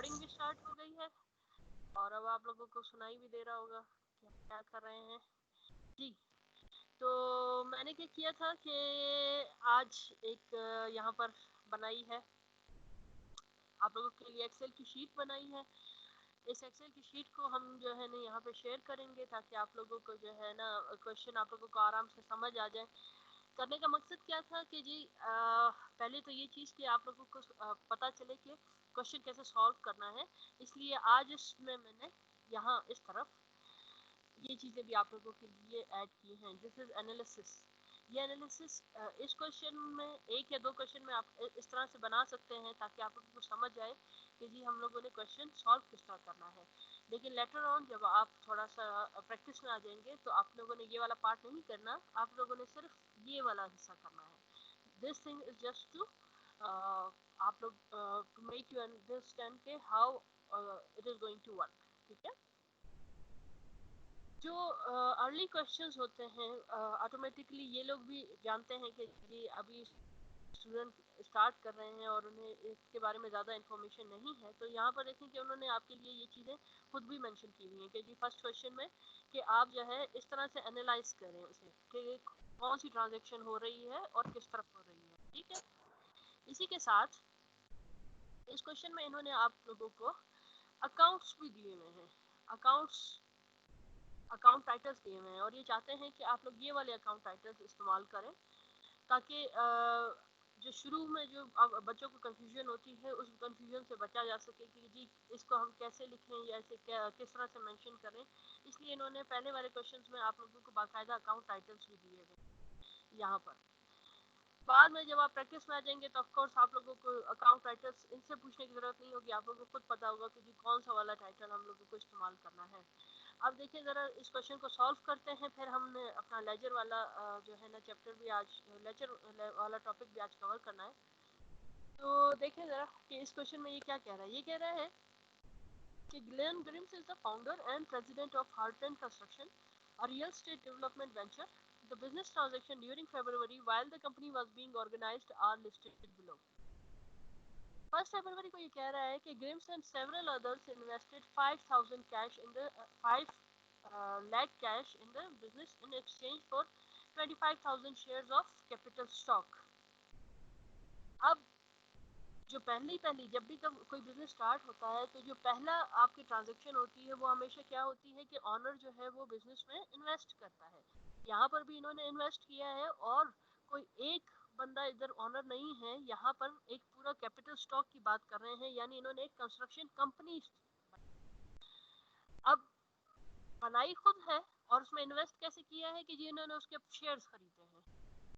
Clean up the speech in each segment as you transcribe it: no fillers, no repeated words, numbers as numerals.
Recording भी start हो गई है और अब आप लोगों को सुनाई भी दे रहा होगा कि हम क्या कर रहे हैं जी। तो मैंने क्या किया था कि आज एक यहाँ पर बनाई है आप लोगों के लिए एक्सेल की शीट बनाई है। इस एक्सेल की शीट को हम जो है ना यहाँ पे शेयर करेंगे ताकि आप लोगों को जो है ना क्वेश्चन आप लोगों को आराम से समझ आ जाए। करने का मकसद क्या था कि जी पहले तो ये चीज़ कि आप लोगों को पता चले कि क्वेश्चन कैसे सॉल्व करना है, इसलिए आज इसमें मैंने यहाँ इस तरफ ये चीज़ें भी आप लोगों के लिए ऐड की हैं। This is analysis. ये एनालिसिस इस क्वेश्चन में एक या दो क्वेश्चन में आप इस तरह से बना सकते हैं ताकि आप लोगों को समझ आए कि जी हम लोगों ने क्वेश्चन सॉल्व किस तरह करना है। लेकिन लेटर ऑन जब आप थोड़ा सा प्रैक्टिस में आ जाएंगे तो आप लोगों ने ये वाला पार्ट नहीं करना, आप लोगों ने सिर्फ ये वाला हिस्सा करना है। This thing is just to आप लोग टू मेक यू अंडरस्टैंड के how it is going to work. ठीक है। जो अर्ली क्वेश्चंस होते हैं ऑटोमेटिकली ये लोग भी जानते हैं कि जी अभी स्टूडेंट स्टार्ट कर रहे हैं और उन्हें इसके बारे में ज़्यादा इन्फॉर्मेशन नहीं है। तो यहाँ पर देखें कि उन्होंने आपके लिए ये चीज़ें खुद भी मेंशन की हुई हैं कि जी फर्स्ट क्वेश्चन में कि आप जो है इस तरह से एनालाइज करें उसे कि कौन सी ट्रांजेक्शन हो रही है और किस तरफ हो रही है। ठीक है। इसी के साथ इस क्वेश्चन में इन्होंने आप लोगों को अकाउंट्स भी दिए हुए हैं, अकाउंट टाइटल्स दिए हुए हैं और ये चाहते हैं कि आप लोग ये वाले अकाउंट टाइटल्स इस्तेमाल करें ताकि जो शुरू में जो बच्चों को कंफ्यूजन होती है उस कंफ्यूजन से बचा जा सके कि जी इसको हम कैसे लिखें या इसे किस तरह से मेंशन करें। इसलिए इन्होंने पहले वाले क्वेश्चंस में आप लोगों को बाकायदा अकाउंट टाइटल्स भी दिए हुए यहाँ पर। बाद में जब आप प्रैक्टिस में आ जाएंगे तो ऑफकोर्स आप लोगों को अकाउंट टाइटल्स इनसे पूछने की जरूरत नहीं होगी, आप लोगों को खुद पता होगा कि जी कौन सा वाला टाइटल हम लोगों को इस्तेमाल करना है। अब देखिए ज़रा इस क्वेश्चन को सॉल्व करते हैं, फिर हमने अपना लेजर वाला जो है ना चैप्टर भी आज लेजर वाला टॉपिक भी आज कवर करना है। तो देखिए ज़रा कि इस क्वेश्चन में ये क्या कह रहा है। ये कह रहा है कि Glenn Grimes is the founder and president of heartland construction, a real estate development venture. The business transaction during February while the company was being organized are listed below. 1st February को ये कह रहा है कि Grims and several others invested 5,000 cash in the 5 lakh cash in the business in exchange for 25,000 shares of capital stock. अब जो पहली जब भी कोई बिजनेस स्टार्ट होता है तो जो पहला आपकी ट्रांजैक्शन होती है वो हमेशा क्या होती है कि ऑनर जो है वो बिजनेस में इन्वेस्ट करता है। यहाँ पर भी इन्होंने इन्वेस्ट किया है और कोई एक बंदा इधर ऑनर नहीं है, यहाँ पर एक पूरा कैपिटल स्टॉक की बात कर रहे हैं, यानी इन्होंने एक कंस्ट्रक्शन कंपनी अब बनाई खुद है और उसमें इन्वेस्ट कैसे किया है कि जी इन्होंने उसके शेयर्स खरीदे हैं।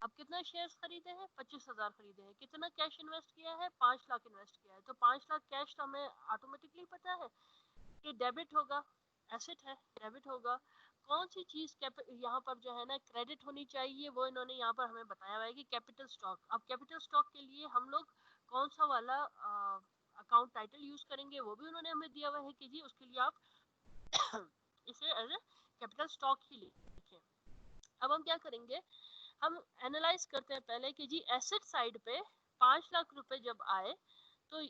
अब कितना शेयर्स खरीदे हैं? 25,000 खरीदे हैं। कितना कैश इन्वेस्ट किया है? 5 लाख इन्वेस्ट किया है। तो 5 लाख कैश तो हमें ऑटोमेटिकली पता है कि डेबिट होगा, एसेट है, डेबिट होगा। कौन सी चीज यहाँ पर जो है ना क्रेडिट होनी चाहिए वो इन्होंने यहाँ पर हमें बताया हुआ है कि कैपिटल स्टॉक। अब कैपिटल स्टॉक के लिए हम लोग कौन सा वाला अकाउंट टाइटल यूज करेंगे वो भी उन्होंने हमें दिया हुआ है कि जी उसके लिए आप इसे एज ए कैपिटल स्टॉक ही लिखें। अब हम क्या करेंगे, हम एनालाइज करते हैं पहले कि जी एसेट साइड पे 5 लाख रुपए जब आए तो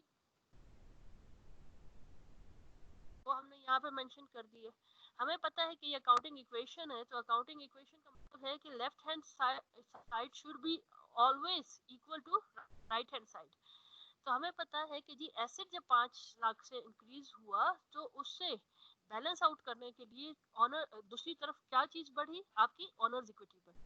वो हमने यहाँ पे मेंशन कर दिए। हमें पता है कि ये अकाउंटिंग इक्वेशन है, तो अकाउंटिंग इक्वेशन का मतलब है कि left hand side should be always equal to right hand side. तो हमें पता है कि जी एसेट जब 5 लाख से इंक्रीज हुआ तो उससे बैलेंस आउट करने के लिए ऑनर दूसरी तरफ क्या चीज बढ़ी, आपकी ऑनर्स इक्विटी बढ़ी।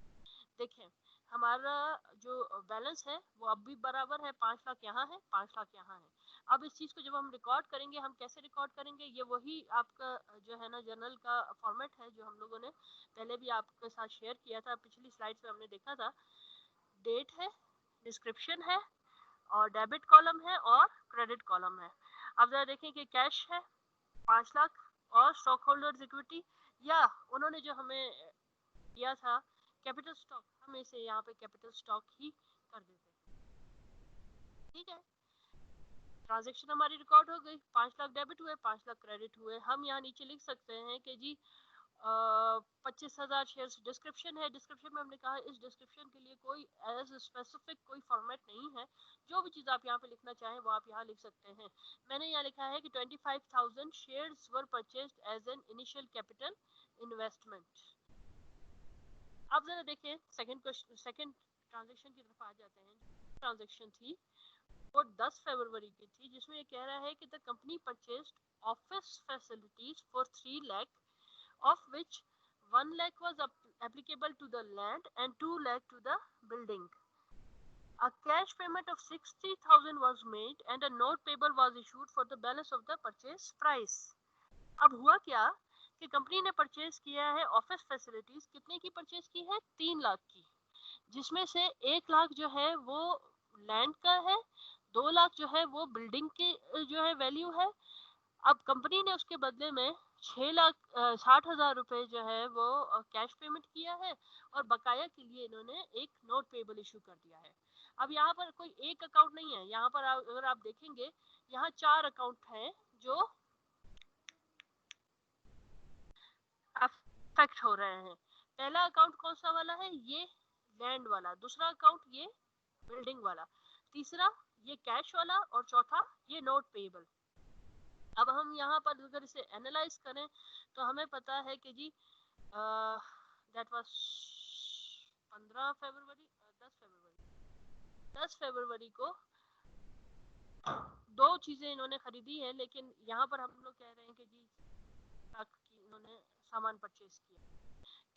देखें हमारा जो बैलेंस है वो अब भी बराबर है, 5 लाख यहाँ है, 5 लाख यहाँ है। अब इस चीज को जब हम रिकॉर्ड करेंगे, हम कैसे रिकॉर्ड करेंगे, ये वही आपका जो है ना जर्नल का फॉर्मेट है जो हम लोगों ने पहले भी आपके साथ शेयर किया था, पिछली स्लाइड्स में हमने देखा था। डेट है, डिस्क्रिप्शन है और डेबिट कॉलम है और क्रेडिट कॉलम है। अब जरा देखें कि कैश है 5 लाख और स्टॉक होल्डर्स इक्विटी या उन्होंने जो हमें दिया था कैपिटल स्टॉक, हम इसे यहाँ पे कैपिटल स्टॉक ही कर देते हैं। ठीक है, ट्रांजैक्शन हमारी रिकॉर्ड हो गई, 5 लाख डेबिट हुए, 5 लाख क्रेडिट हुए। हम यहाँ नीचे लिख सकते हैं कि जी 25,000 शेयर। डिस्क्रिप्शन है, डिस्क्रिप्शन में हमने कहा इस डिस्क्रिप्शन के लिए कोई एज स्पेसिफिक कोई फॉर्मेट नहीं है, जो भी चीज़ आप यहाँ पे लिखना चाहें वो आप यहाँ लिख सकते हैं। मैंने यहाँ लिखा है कि 25,000 shares were purchased as an initial capital investment. अब जरा देखें सेकंड क्वेश्चन, सेकंड ट्रांजैक्शन की तरफ आ जाते हैं। ट्रांजैक्शन थी वो 10 फरवरी की थी, जिसमें ये कह रहा है कि the company purchased office facilities for 3 lakh, of which 1 lakh was applicable to the land and 2 lakh to the building. A cash payment of 60,000 was made and a note payable was issued for the balance of the purchase price. अब हुआ क्या कि company ने purchase किया है office facilities, कितने की purchase की है? 3 लाख की, जिसमें से 1 लाख जो है वो लैंड का है, 2 लाख जो है वो बिल्डिंग की जो है वैल्यू है। अब कंपनी ने उसके बदले में 6,60,000 रुपए जो है वो कैश पेमेंट किया है, और बकाया के लिए इन्होंने एक नोट पेबल इशू कर दिया है। अब यहाँ पर कोई एक अकाउंट नहीं है, यहाँ पर अगर आप देखेंगे यहाँ 4 अकाउंट हैं जो अफेक्ट हो रहे हैं। पहला अकाउंट कौन सा वाला है? ये लैंड वाला। दूसरा अकाउंट ये बिल्डिंग वाला। तीसरा ये कैश वाला, और चौथा ये नोट पेबल। अब हम यहाँ पर अगर इसे एनालाइज करें तो हमें पता है कि जी दैट वाज 15 फरवरी 10 फरवरी को दो चीजें इन्होंने खरीदी है, लेकिन यहाँ पर हम लोग कह रहे हैं कि जी लाख की इन्होंने सामान परचेज किया,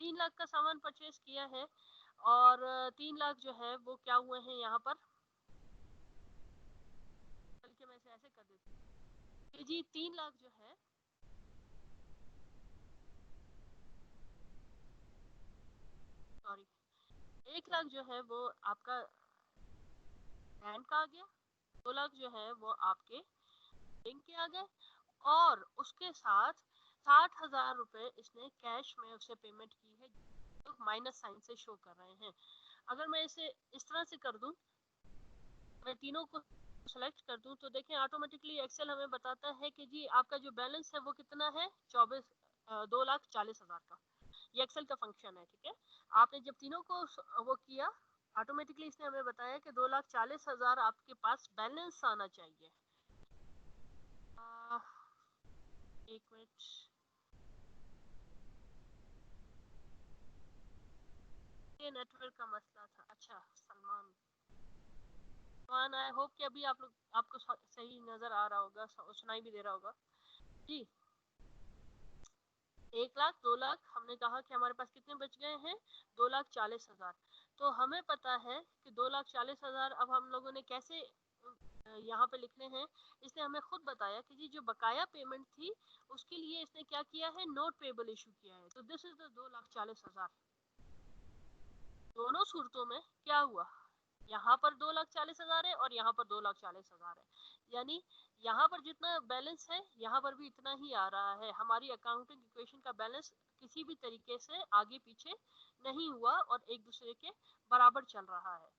3 लाख का सामान परचेज किया है, और 3 लाख जो है वो क्या हुए हैं यहाँ पर, बल्कि मैं इसे ऐसे कर देती हूँ कि जी 3 लाख जो है, सॉरी 1 लाख जो है वो आपका लैंड का आ गया, 2 लाख जो है वो आपके बैंक के आ गए, और उसके साथ 60,000 रुपए इसने कैश में उसे पेमेंट की है, तो माइनस साइन से शो कर रहे हैं। अगर मैं इसे इस तरह से कर दूं, मैं तीनों को सेलेक्ट कर दूं, तो देखें ऑटोमेटिकली एक्सेल हमें बताता है कि जी आपका जो बैलेंस है वो कितना है, 2,40,000 का। ये एक्सेल का फंक्शन है, ठीक है। आपने जब तीनों को वो किया, ऑटोमेटिकली इसने हमें बताया कि 2,40,000 आपके पास बैलेंस आना चाहिए। एक मिनट, ये नेटवर्क का मसला था। अच्छा सलमान, आई होप कि अभी आप लोग आपको सही नजर आ रहा होगा, सुनाई भी दे रहा होगा जी। 1 लाख 2 लाख हमने कहा कि हमारे पास कितने बच गए हैं, 2,40,000। तो हमें पता है कि 2,40,000 अब हम लोगों ने कैसे यहाँ पे लिखने हैं। इसने हमें खुद बताया कि जी जो बकाया पेमेंट थी उसके लिए इसने क्या किया है, नोट पेबल इशू किया है। तो दिस इज द 2,40,000। दोनों सूरतों में क्या हुआ, यहाँ पर 2,40,000 है और यहाँ पर 2,40,000 है, यानी यहाँ पर जितना बैलेंस है यहाँ पर भी इतना ही आ रहा है। हमारी अकाउंटिंग इक्वेशन का बैलेंस किसी भी तरीके से आगे पीछे नहीं हुआ और एक दूसरे के बराबर चल रहा है।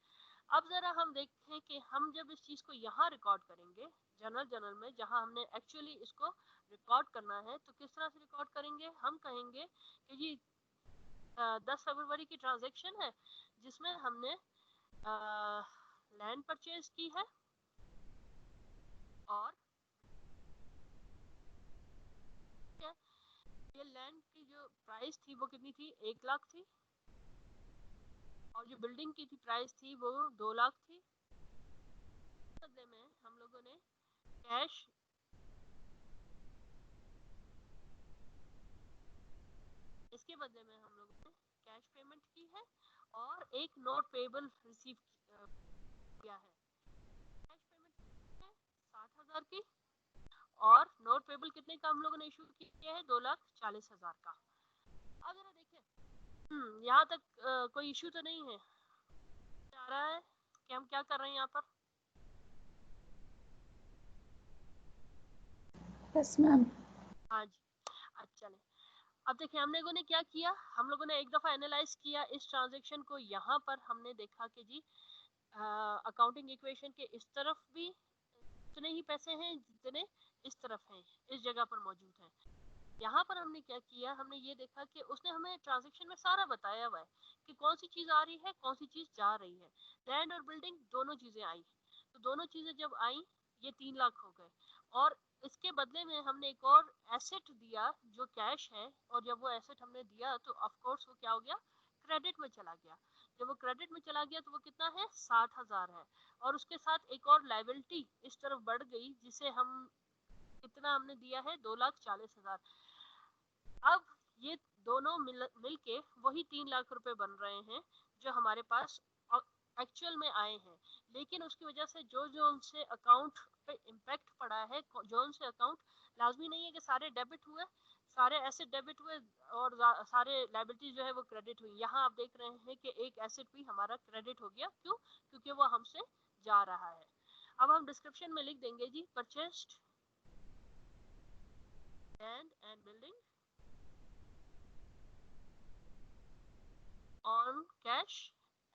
अब जरा हम देखें कि हम जब इस चीज को यहाँ रिकॉर्ड करेंगे जर्नल में, जहाँ हमने एक्चुअली इसको रिकॉर्ड करना है, तो किस तरह से रिकॉर्ड करेंगे। हम कहेंगे कि जी 10 फरवरी की ट्रांजैक्शन है जिसमें हमने लैंड परचेज की है, और ये लैंड की जो प्राइस थी वो कितनी थी, 1 लाख थी, और जो बिल्डिंग की थी प्राइस थी वो 2 लाख थी। बदले में हम लोगों ने कैश, इसके बदले में हम लोगों ने कैश पेमेंट की है और एक नोट पेबल रिसीव किया है। कैश पेमेंट है 60,000 की, और नोट पेबल कितने का हम लोगों ने इशू किया है, 2,40,000 का। अब जरा देखें यहाँ तक कोई इशू तो नहीं है, आ रहा है कि हम क्या कर रहे हैं यहाँ पर। Yes ma'am. हाँ जी, अच्छा चले। अब देखिए हम लोगों ने क्या किया, हम लोगों ने एक दफा एनालाइज किया इस ट्रांजैक्शन को। यहाँ पर हमने देखा कि जी अकाउंटिंग इक्वेशन के इस तरफ भी उतने ही पैसे हैं जितने इस तरफ हैं, इस जगह पर मौजूद हैं। यहाँ पर हमने क्या किया, हमने ये देखा कि उसने हमें ट्रांजैक्शन में सारा बताया हुआ है कि कौन सी चीज आ रही है, कौन सी चीज जा रही है। लैंड और बिल्डिंग दोनों चीजें आई, तो दोनों चीजें जब आई ये 3 लाख हो गए। और इसके बदले में हमने एक और एसेट दिया जो कैश है, और जब वो एसेट हमने दिया तो ऑफ कोर्स वो क्या हो गया, क्रेडिट में चला गया। जब वो क्रेडिट में चला गया तो वो कितना है, 60,000 है। और उसके साथ एक और लाइबिलिटी इस तरफ बढ़ गई, जिसे हम कितना हमने दिया है, 2,40,000। अब ये दोनों मिल के वही 3 लाख रुपए बन रहे हैं जो हमारे पास एक्चुअल में आए हैं। लेकिन उसकी वजह से जो जो उनसे अकाउंट पे इम्पैक्ट पड़ा है, जो उनसे अकाउंट, लाजमी नहीं है कि सारे डेबिट हुए, सारे एसेट डेबिट हुए और सारे लाइबिलिटी जो है वो क्रेडिट हुई। यहाँ आप देख रहे हैं कि एक एसेट भी हमारा क्रेडिट हो गया। क्यों? क्योंकि वो हमसे जा रहा है। अब हम डिस्क्रिप्शन में लिख देंगे जी, purchased land and building on cash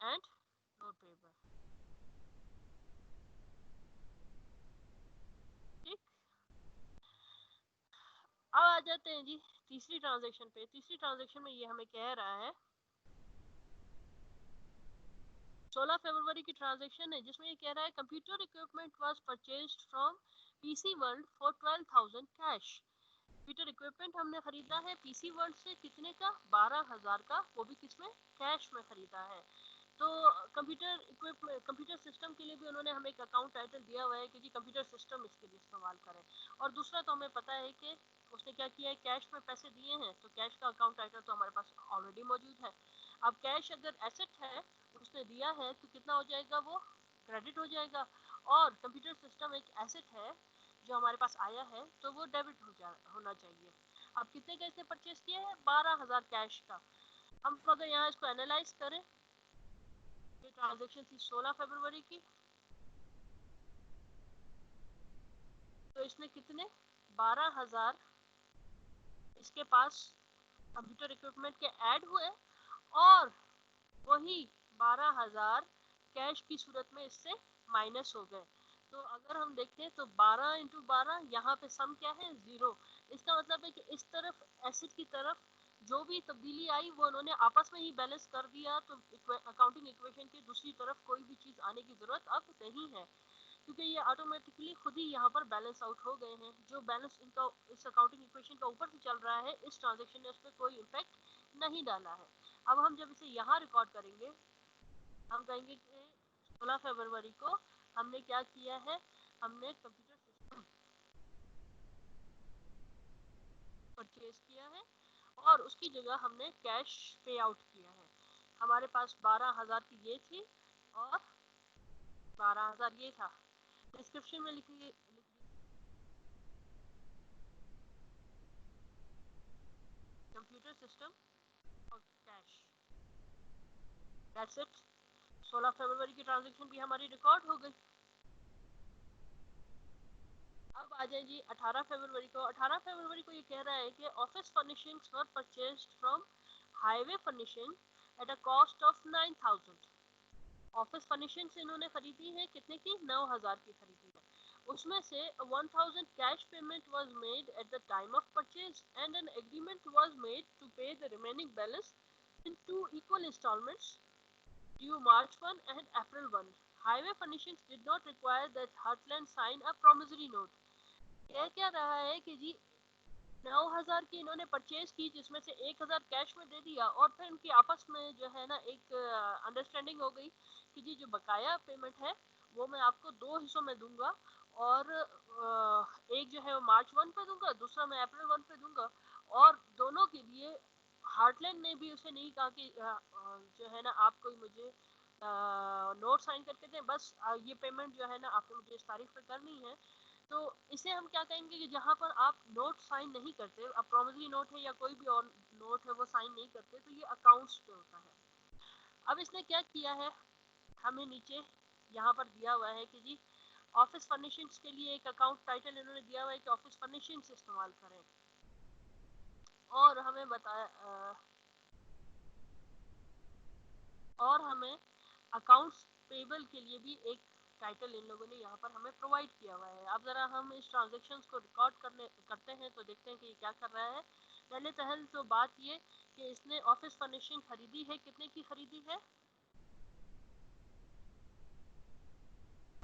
and note paper। ठीक, अब आ जाते हैं जी तीसरी ट्रांजैक्शन पे। तीसरी ट्रांजैक्शन में ये हमें कह रहा है, 16 फरवरी की ट्रांजैक्शन है, जिसमें ये कह रहा है computer equipment was purchased from PC world for 12,000 cash. Computer equipment हमने खरीदा है पीसी वर्ल्ड से, कितने का, 12,000 का, वो भी किसमें, कैश में खरीदा है। तो कंप्यूटर इक्विपमेंट, कंप्यूटर सिस्टम के लिए भी उन्होंने हमें एक अकाउंट टाइटल दिया हुआ है कि जी कंप्यूटर सिस्टम इसके लिए इस्तेमाल करें। और दूसरा तो हमें पता है कि उसने क्या किया है, कैश में पैसे दिए हैं, तो कैश का अकाउंट टाइटल तो हमारे पास ऑलरेडी मौजूद है। अब कैश अगर एसेट है, उसने दिया है, तो कितना हो जाएगा, वो क्रेडिट हो जाएगा। और कंप्यूटर सिस्टम एक एसेट है जो हमारे पास आया है, तो वो डेबिट होना चाहिए। अब कितने का इसने परचेज किया है, 12,000 कैश का। हम अगर यहाँ इसको एनालाइज करें, ये ट्रांजैक्शन थी 16 फरवरी की, तो इसमें कितने, 12,000 इसके पास कंप्यूटर इक्विपमेंट के ऐड हुए, और वही 12,000 कैश की सूरत में इससे माइनस हो गए। तो अगर हम देखें तो 12 इंटू 12, यहाँ पे सम क्या है, 0। इसका मतलब है कि इस तरफ एसेट की तरफ जो भी तब्दीली आई वो उन्होंने आपस में ही बैलेंस कर दिया। तो अकाउंटिंग इक्वेशन की दूसरी तरफ कोई भी चीज आने की जरूरत अब नहीं है, क्योंकि ये ऑटोमेटिकली खुद ही यहाँ पर बैलेंस आउट हो गए हैं। जो बैलेंस इनका इस अकाउंटिंग इक्वेशन का ऊपर से चल रहा है, इस ट्रांजैक्शन ने उस पर कोई इम्पैक्ट नहीं डाला है। अब हम जब इसे यहाँ रिकॉर्ड करेंगे, हम कहेंगे कि 16 फरवरी को हमने क्या किया है, हमने कंप्यूटर सिस्टम परचेज किया है और उसकी जगह हमने कैश पे आउट किया है। हमारे पास 12,000 की ये थी और 12,000 ये था। डिस्क्रिप्शन में लिखिए, कंप्यूटर सिस्टम और कैश, दैट्स इट। 16 फरवरी की ट्रांजैक्शन भी हमारी रिकॉर्ड हो गई। अब आ जाए जी 18 फरवरी को। 18 फरवरी को ये कह रहा है कि office furnishings were purchased from highway furnishing at a cost of 9,000। Office furnishings इन्होंने खरीदी है, कितने की, 9,000 की खरीदी है। उसमें से 1,000 cash payment was made at the time of purchase and an agreement was made to pay the remaining balance in 2 equal installments due March 1 and April 1. Highway Furnishings did not require that Heartland sign a promissory note। कह क्या रहा है कि जी 9,000 की इन्होंने purchase की, जिसमें से 1,000 कैश में दे दिया, और फिर उनकी आपस में जो है ना एक अंडरस्टैंडिंग हो गई कि जी जो बकाया पेमेंट है वो मैं आपको 2 हिस्सों में दूंगा, और एक जो है वो March 1 पे दूंगा, दूसरा मैं April 1 पे दूंगा। और दोनों के लिए हार्टलैंड ने भी उसे नहीं कहा कि जो है ना आप कोई मुझे नोट साइन करके दें, बस ये पेमेंट जो है ना आपने मुझे इस तारीख पे करनी है। तो इसे हम क्या कहेंगे कि जहां पर आप नोट साइन नहीं करते, अब प्रॉमिसरी नोट है या कोई भी और नोट है वो साइन नहीं करते, तो ये अकाउंट्स पे होता है। अब इसने क्या किया है, हमें नीचे यहाँ पर दिया हुआ है कि जी ऑफिस फर्निशिंग्स के लिए एक अकाउंट टाइटल इन्होंने दिया हुआ है कि ऑफिस फर्निशिंग्स इस्तेमाल करें। और हमें बताया और हमें अकाउंट्स पेबल के लिए भी एक टाइटल इन लोगों ने यहाँ पर हमें प्रोवाइड किया हुआ है। अब जरा हम इस ट्रांजेक्शन को रिकॉर्ड करते हैं तो देखते हैं कि ये क्या कर रहा है। पहले पहल तो बात ये कि इसने ऑफिस फर्निशिंग खरीदी है। कितने की खरीदी है?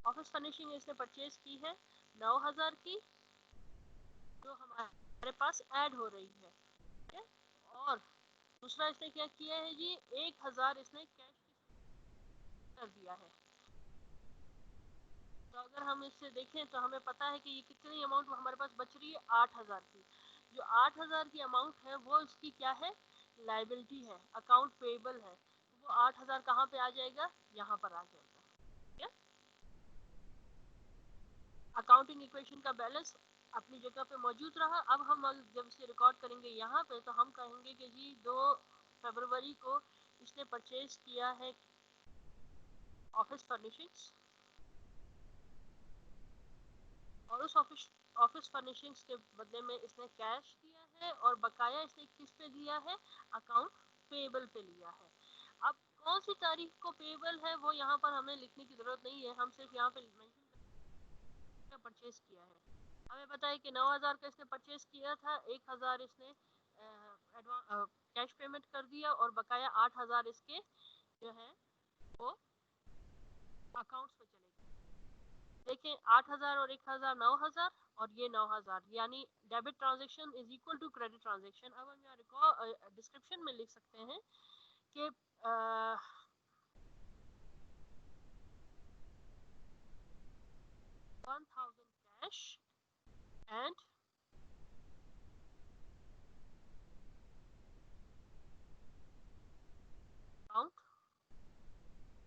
ऑफिस फर्निशिंग इसने परचेज की है 9,000 की, जो हमारे पास ऐड हो रही है। ठीक है? और दूसरा इसने क्या किया है जी, 1,000 इसने कैश कर दिया है। तो अगर हम इससे देखें तो हमें पता है कि ये कितनी अमाउंट हमारे पास बच रही है, 8,000 की। जो 8,000 की अमाउंट है वो इसकी क्या है, लाइबिलिटी है, अकाउंट पेएबल है। तो वो 8,000 कहाँ पे आ जाएगा, यहाँ पर आ जाएगा। ठीक है? अकाउंटिंग इक्वेशन का बैलेंस अपनी जगह पे मौजूद रहा। अब हम जब इसे रिकॉर्ड करेंगे यहाँ पे तो हम कहेंगे कि जी 2 फरवरी को इसने परचेज किया है ऑफिस फर्निशिंग्स, और उस ऑफिस फर्निशिंग्स के बदले में इसने कैश दिया है, और बकाया इसने किस पे दिया है, अकाउंट पेएबल पे लिया है। अब कौन सी तारीख को पेएबल है वो यहाँ पर हमें लिखने की जरूरत नहीं है, हम सिर्फ यहाँ पे मेंशन परचेज किया है। हमें पता है कि 9,000 का इसने परचेज किया था, 1,000 इसने कैश पेमेंट कर दिया, और बकाया 8,000 इसके जो है वो अकाउंट्स पे चले गए। देखें 8,000 और 1,000 9,000, और ये 9,000, यानी debit transaction is equal to credit transaction. अब हम यहाँ डिस्क्रिप्शन में लिख सकते हैं कि 1,000 cash and account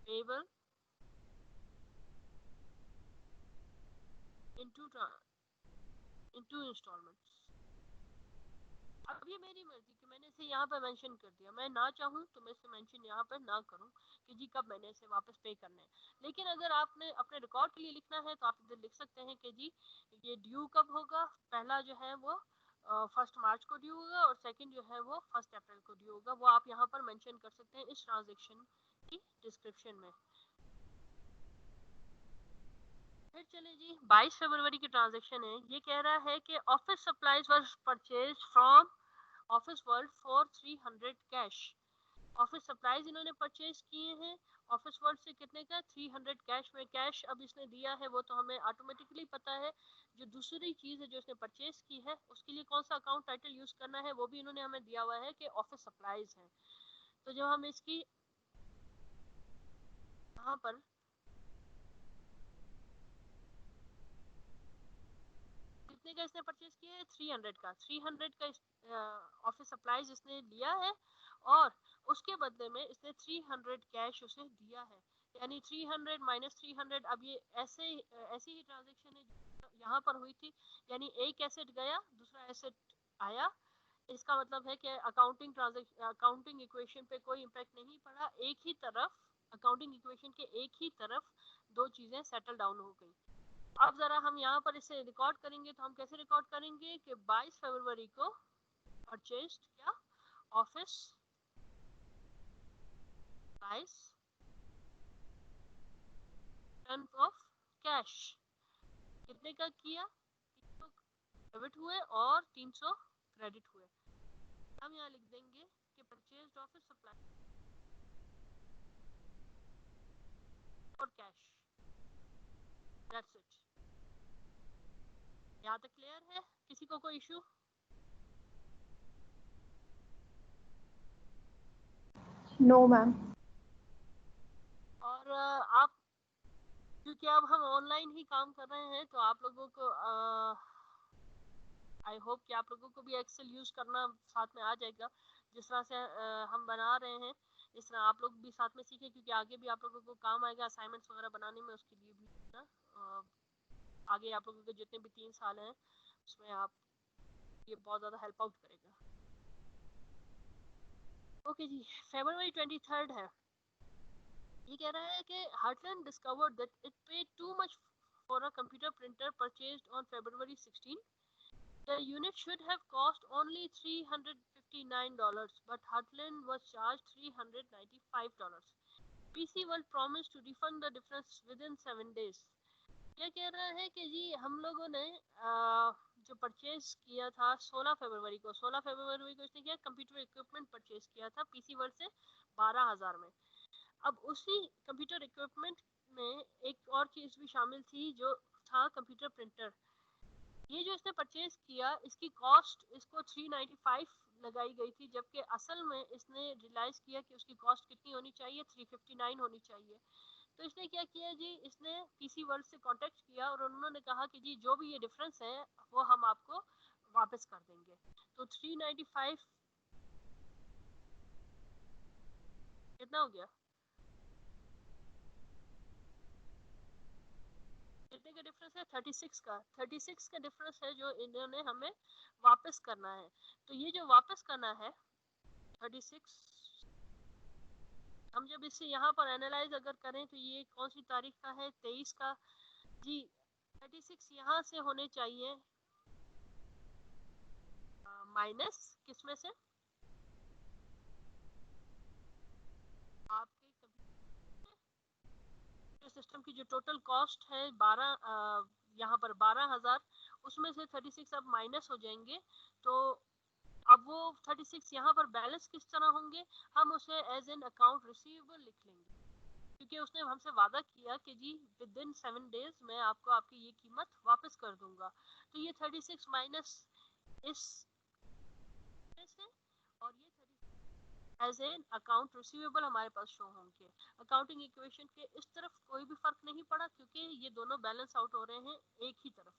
payable into into instalments. अब ये मेरी मर्जी कि मैंने इसे यहाँ पर मेंशन कर दिया, मैं ना चाहूँ तो मैं इसे मेंशन यहाँ पर ना करूँ कि जी कब मैंने इसे वापस पे करना है। लेकिन अगर आपने अपने रिकॉर्ड के लिए लिखना है तो आप इधर लिख सकते हैं कि जी ये ड्यू कब होगा। पहला जो है वो 1 मार्च को ड्यू होगा, और सेकंड जो है वो 1 अप्रैल को ड्यू होगा। वो आप यहाँ पर मेंशन कर सकते हैं इस ट्रांजेक्शन की डिस्क्रिप्शन में। फिर चले जी 22 फरवरी की ट्रांजेक्शन है। ये कह रहा है कि office supplies were purchase from office world for 300 cash. Office supplies इन्होंने परचेज किए हैं ऑफिस वर्ल्ड से, कितने का, 300 कैश में। कैश अब इसने दिया है वो तो हमें ऑटोमेटिकली पता है। जो दूसरी चीज है जो इसने परचेज की है उसके लिए कौन सा अकाउंट टाइटल यूज करना है वो भी इन्होंने हमें दिया हुआ है कि ऑफिस सप्लाईज है। तो जब हम इसकी यहाँ पर कितने का इसने परचेज किया है, 300 का, 300 का ऑफिस सप्लाईज इसने लिया है, और उसके बदले में इसने 300 कैश उसे दिया है। यानी 300 माइनस 300। अब ये ऐसी ही ट्रांजेक्शन है जो यहाँ पर हुई थी, यानी एक एसेट गया दूसरा एसेट आया। इसका मतलब है कि अकाउंटिंग इक्वेशन पे कोई इम्पैक्ट नहीं पड़ा, एक ही तरफ अकाउंटिंग इक्वेशन के एक ही तरफ दो चीजें सेटल डाउन हो गई। अब जरा हम यहाँ पर इसे रिकॉर्ड करेंगे तो हम कैसे रिकॉर्ड करेंगे कि 22 फरवरी को परचेज किया office price ton of cash. कितने का किया, 300 डेबिट हुए और 300 क्रेडिट हुए। हम यहाँ लिख देंगे कि परचेज ऑफिस सप्लाई और कैश, दैट्स इट। यहाँ तक क्लियर है, किसी को कोई इशू? No ma'am. और आप, क्योंकि अब हम ऑनलाइन ही काम कर रहे हैं तो आप लोगों को आई होप कि आप लोगों को भी एक्सेल यूज करना साथ में आ जाएगा। जिस तरह से हम बना रहे हैं इस तरह आप लोग भी साथ में सीखें, क्योंकि आगे भी आप लोगों को काम आएगा असाइनमेंट्स वगैरह बनाने में। उसके लिए भी ना आगे आप लोगों के जितने भी 3 साल हैं उसमें आप ये बहुत ज़्यादा हेल्प आउट करेगा। ओके जी, February 23 है। ये कह रहा है कि heartland discovered that it paid too much for a computer printer purchased on February 16। The unit should have cost only $359, but Heartland was charged $395. PC World promise to refund the difference within 7 days. ये कह रहा है कि जी हम लोगों ने जो purchase किया था 16 फरवरी को, 16 फरवरी को इसने क्या कंप्यूटर इक्विपमेंट परचेज किया था पीसी वर्ल्ड से 12,000 में। अब उसी कंप्यूटर इक्विपमेंट में एक और चीज भी शामिल थी जो था कंप्यूटर प्रिंटर। ये जो इसने परचेज किया इसकी कॉस्ट इसको 395 लगाई गई थी, जबकि असल में इसने रियलाइज किया कि उसकी कॉस्ट कितनी होनी चाहिए, 359 होनी चाहिए। तो इसने क्या किया जी, इसने पीसी वर्ल्ड से कांटेक्ट किया और उन्होंने कहा कि जी जो भी ये डिफरेंस है वो हम आपको वापस कर देंगे। तो 395 कितना हो गया, कितने का डिफरेंस है, 36 का। 36 का डिफरेंस है जो इन्होंने हमें वापस करना है। तो ये जो वापस करना है 36, हम जब इसे यहाँ पर एनालाइज अगर करें तो ये कौन सी तारीख का है, 23 का जी। 36 यहाँ से होने चाहिए माइनस किसमें से, आपके कंप्यूटर सिस्टम की जो टोटल कॉस्ट है 12, यहाँ पर 12,000, उसमें से 36 अब माइनस हो जाएंगे। तो अब वो 36 यहाँ पर बैलेंस किस तरह होंगे, हम उसे एज एन अकाउंट रिसीवेबल लिख लेंगे, क्योंकि उसने हमसे वादा किया कि जी विद इन 7 डेज मैं आपको आपकी ये कीमत वापस कर दूंगा। तो ये 36 माइनस इस से, और ये 36 एज एन अकाउंट रिसीवेबल हमारे पास शो होंगे। अकाउंटिंग इक्वेशन के इस तरफ कोई भी फर्क नहीं पड़ा, क्योंकि ये दोनों बैलेंस आउट हो रहे हैं एक ही तरफ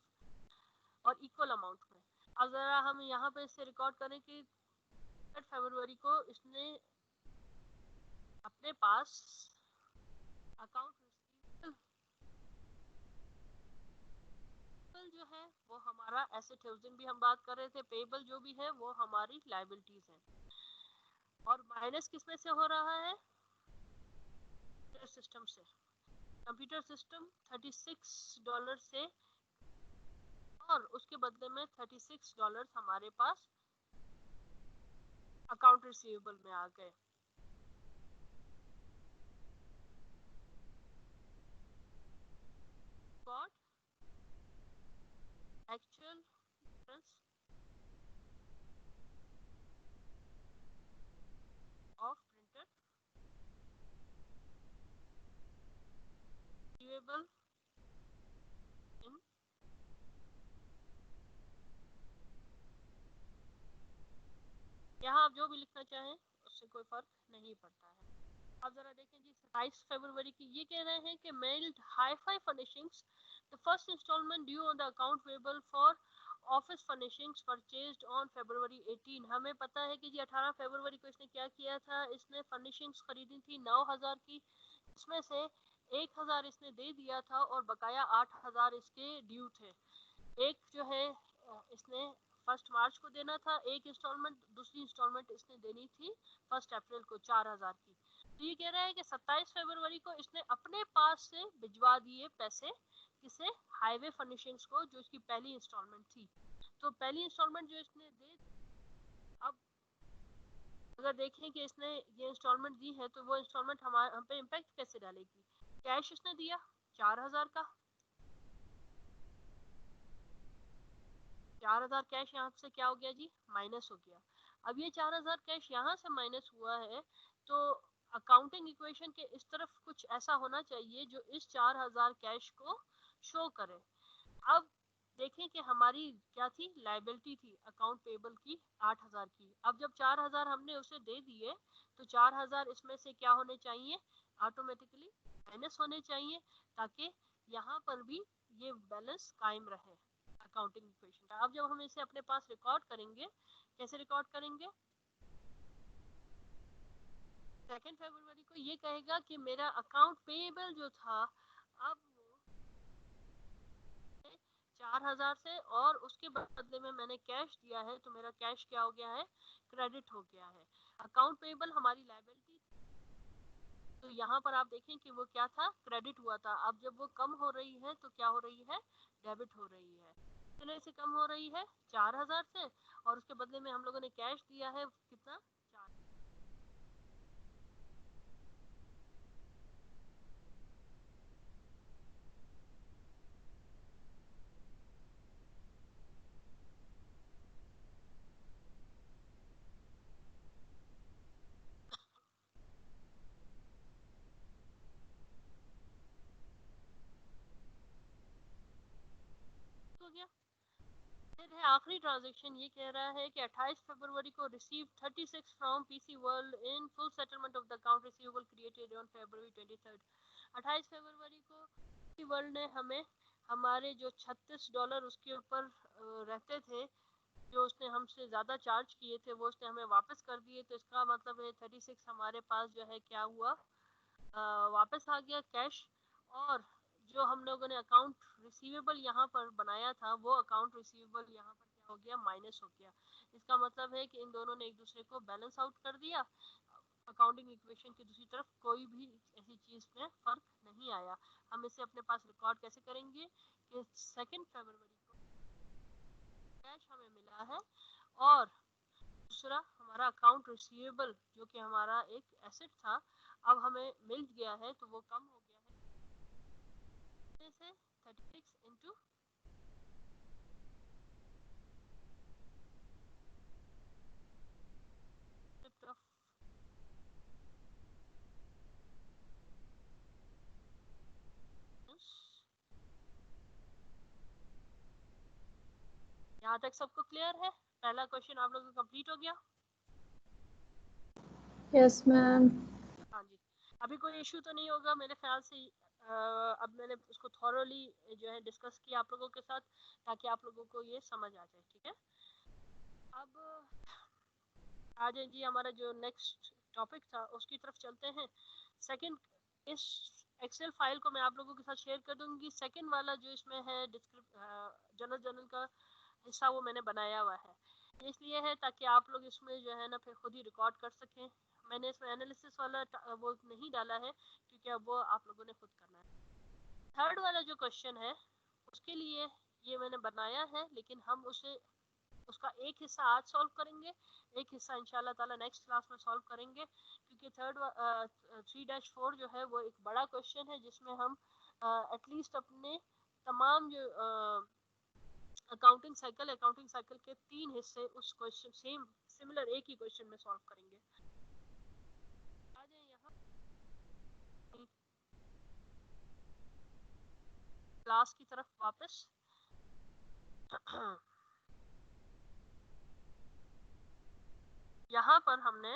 और इक्वल अमाउंट में। अगर हम यहाँ पे इसे रिकॉर्ड करें कि 3 फरवरी को इसने अपने पास अकाउंट रिसीवेबल जो है वो हमारा एसेट है, उस दिन भी हम बात कर रहे थे, पेबल जो भी है वो हमारी लायबिलिटीज है। और माइनस किस में से हो रहा है, सिस्टम से। कंप्यूटर सिस्टम $36 से, और उसके बदले में $36 हमारे पास अकाउंट रिसीवेबल में आ गए। Got actual difference of printed receivable in, यहाँ आप जो भी लिखना चाहें उससे कोई फर्क नहीं पड़ता है। अब जरा देखें जी 27 फरवरी की, ये कह रहे हैं कि meld hi fi furnishings the first instalment due on the account payable for office furnishings purchased on February 18। हमें पता है कि जी 18 फरवरी को इसने क्या किया था, इसने फर्निशिंग्स खरीदी थी 9,000 की, इसमें से 1,000 इसने दे दिया था और बकाया 8,000 इसके ड्यू थे। एक जो है इसने 1 मार्च को देना था एक इंस्टॉलमेंट, दूसरी इंस्टॉलमेंट इसने देनी थी 1 अप्रैल को 4,000 की। तो ये कह रहा है कि 27 फरवरी को इसने अपने पास से भिजवा दिए पैसे किसे, हाईवे फर्निशिंग्स को, जो इसकी पहली इंस्टॉलमेंट थी। तो पहली इंस्टॉलमेंट जो इसने दे, अब अगर देखें कि इसने ये इंस्टॉलमेंट दी है तो वो इंस्टॉलमेंट हमारे हम पे इम्पैक्ट कैसे डालेगी। कैश इसने दिया 4,000 का, 4,000 कैश यहाँ से क्या हो गया जी, माइनस हो गया। अब ये 4,000 कैश यहाँ से माइनस हुआ है, तो अकाउंटिंग इक्वेशन के इस तरफ कुछ ऐसा होना चाहिए जो इस 4,000 कैश को शो करे। अब देखें कि हमारी क्या थी, लाइबिलिटी थी अकाउंट पेबल की 8,000 की। अब जब 4,000 हमने उसे दे दिए तो 4,000 इसमें से क्या होने चाहिए, ऑटोमेटिकली माइनस होने चाहिए, ताकि यहाँ पर भी ये बैलेंस कायम रहे अकाउंटिंग इक्वेशन का। अब जब हम इसे अपने पास रिकॉर्ड करेंगे, कैसे रिकॉर्ड करेंगे, 2 फरवरी को ये कहेगा कि मेरा अकाउंट पेबल जो था अब वो 4,000 से, और उसके बदले में मैंने कैश दिया है, तो मेरा कैश क्या हो गया है, क्रेडिट हो गया है। अकाउंट पेबल हमारी लायबिलिटी, तो यहाँ पर आप देखें कि वो क्या था, क्रेडिट हुआ था। अब जब वो कम हो रही है तो क्या हो रही है, डेबिट हो रही है। कितने से कम हो रही है, 4,000 से, और उसके बदले में हम लोगों ने कैश दिया है कितना, 4। फिर है आखिरी ट्रांजैक्शन, ये कह रहा है कि 28 फरवरी को receive 36 from PC world in full settlement of the account receivable created on फरवरी 23। 28 फरवरी को पीसी वर्ल्ड ने हमें हमारे जो $36 उसके ऊपर रहते थे, जो उसने हमसे ज़्यादा चार्ज किए थे, वो उसने हमें वापस कर दिए। तो इसका मतलब है 36 हमारे पास जो है क्या हुआ, वापस आ गया कैश। और जो हम लोगों ने अकाउंट रिसीवेबल यहाँ पर बनाया था, वो अकाउंट रिसीवेबल यहाँ पर क्या हो गया, माइनस हो गया। इसका मतलब है कि इन दोनों ने एक दूसरे को बैलेंस आउट कर दिया। अकाउंटिंग इक्वेशन की दूसरी तरफ कोई भी ऐसी चीज में फर्क नहीं आया। हम इसे अपने पास रिकॉर्ड कैसे करेंगे कि 2 फरवरी को कैश हमें मिला है, और दूसरा हमारा अकाउंट रिसीवेबल जो कि हमारा एक एसेट था, अब हमें मिल गया है, तो वो कम हो गया है से 36 इंटू यहाँ तक सबको क्लियर है? पहला क्वेश्चन आप लोगों का कंप्लीट हो गया? Yes ma'am. हाँ जी, अभी कोई इशू तो नहीं होगा मेरे ख्याल से। अब मैंने उसको थॉरोली जो है डिस्कस किया आप लोगों के साथ, ताकि आप लोगों को ये समझ आ जाए। ठीक है, अब आ जाए जी, हमारा जो नेक्स्ट टॉपिक था उसकी तरफ चलते हैं। सेकंड, इस एक्सेल फाइल को मैं आप लोगों के साथ शेयर कर दूंगी। सेकंड वाला जो इसमें है जनरल जनरल का हिस्सा, वो मैंने बनाया हुआ है। इसलिए है ताकि आप लोग इसमें जो है ना फिर खुद ही रिकॉर्ड कर सकें। मैंने इसमें एनालिसिस वाला वो नहीं डाला है, क्योंकि अब वो आप लोगों ने खुद करना है। थर्ड वाला जो क्वेश्चन है उसके लिए ये मैंने बनाया है, लेकिन हम उसका एक हिस्सा आज सॉल्व करेंगे, एक हिस्सा इंशाल्लाह ताला नेक्स्ट क्लास में सॉल्व करेंगे। क्योंकि 3-4 जो है वो एक बड़ा क्वेश्चन है, जिसमें हम एटलीस्ट अपने तमाम जो अकाउंटिंग साइकिल के 3 हिस्से उस क्वेश्चन सेम सिमिलर एक ही क्वेश्चन में सॉल्व करेंगे। आ जाए यहाँ क्लास की तरफ वापस। यहाँ पर हमने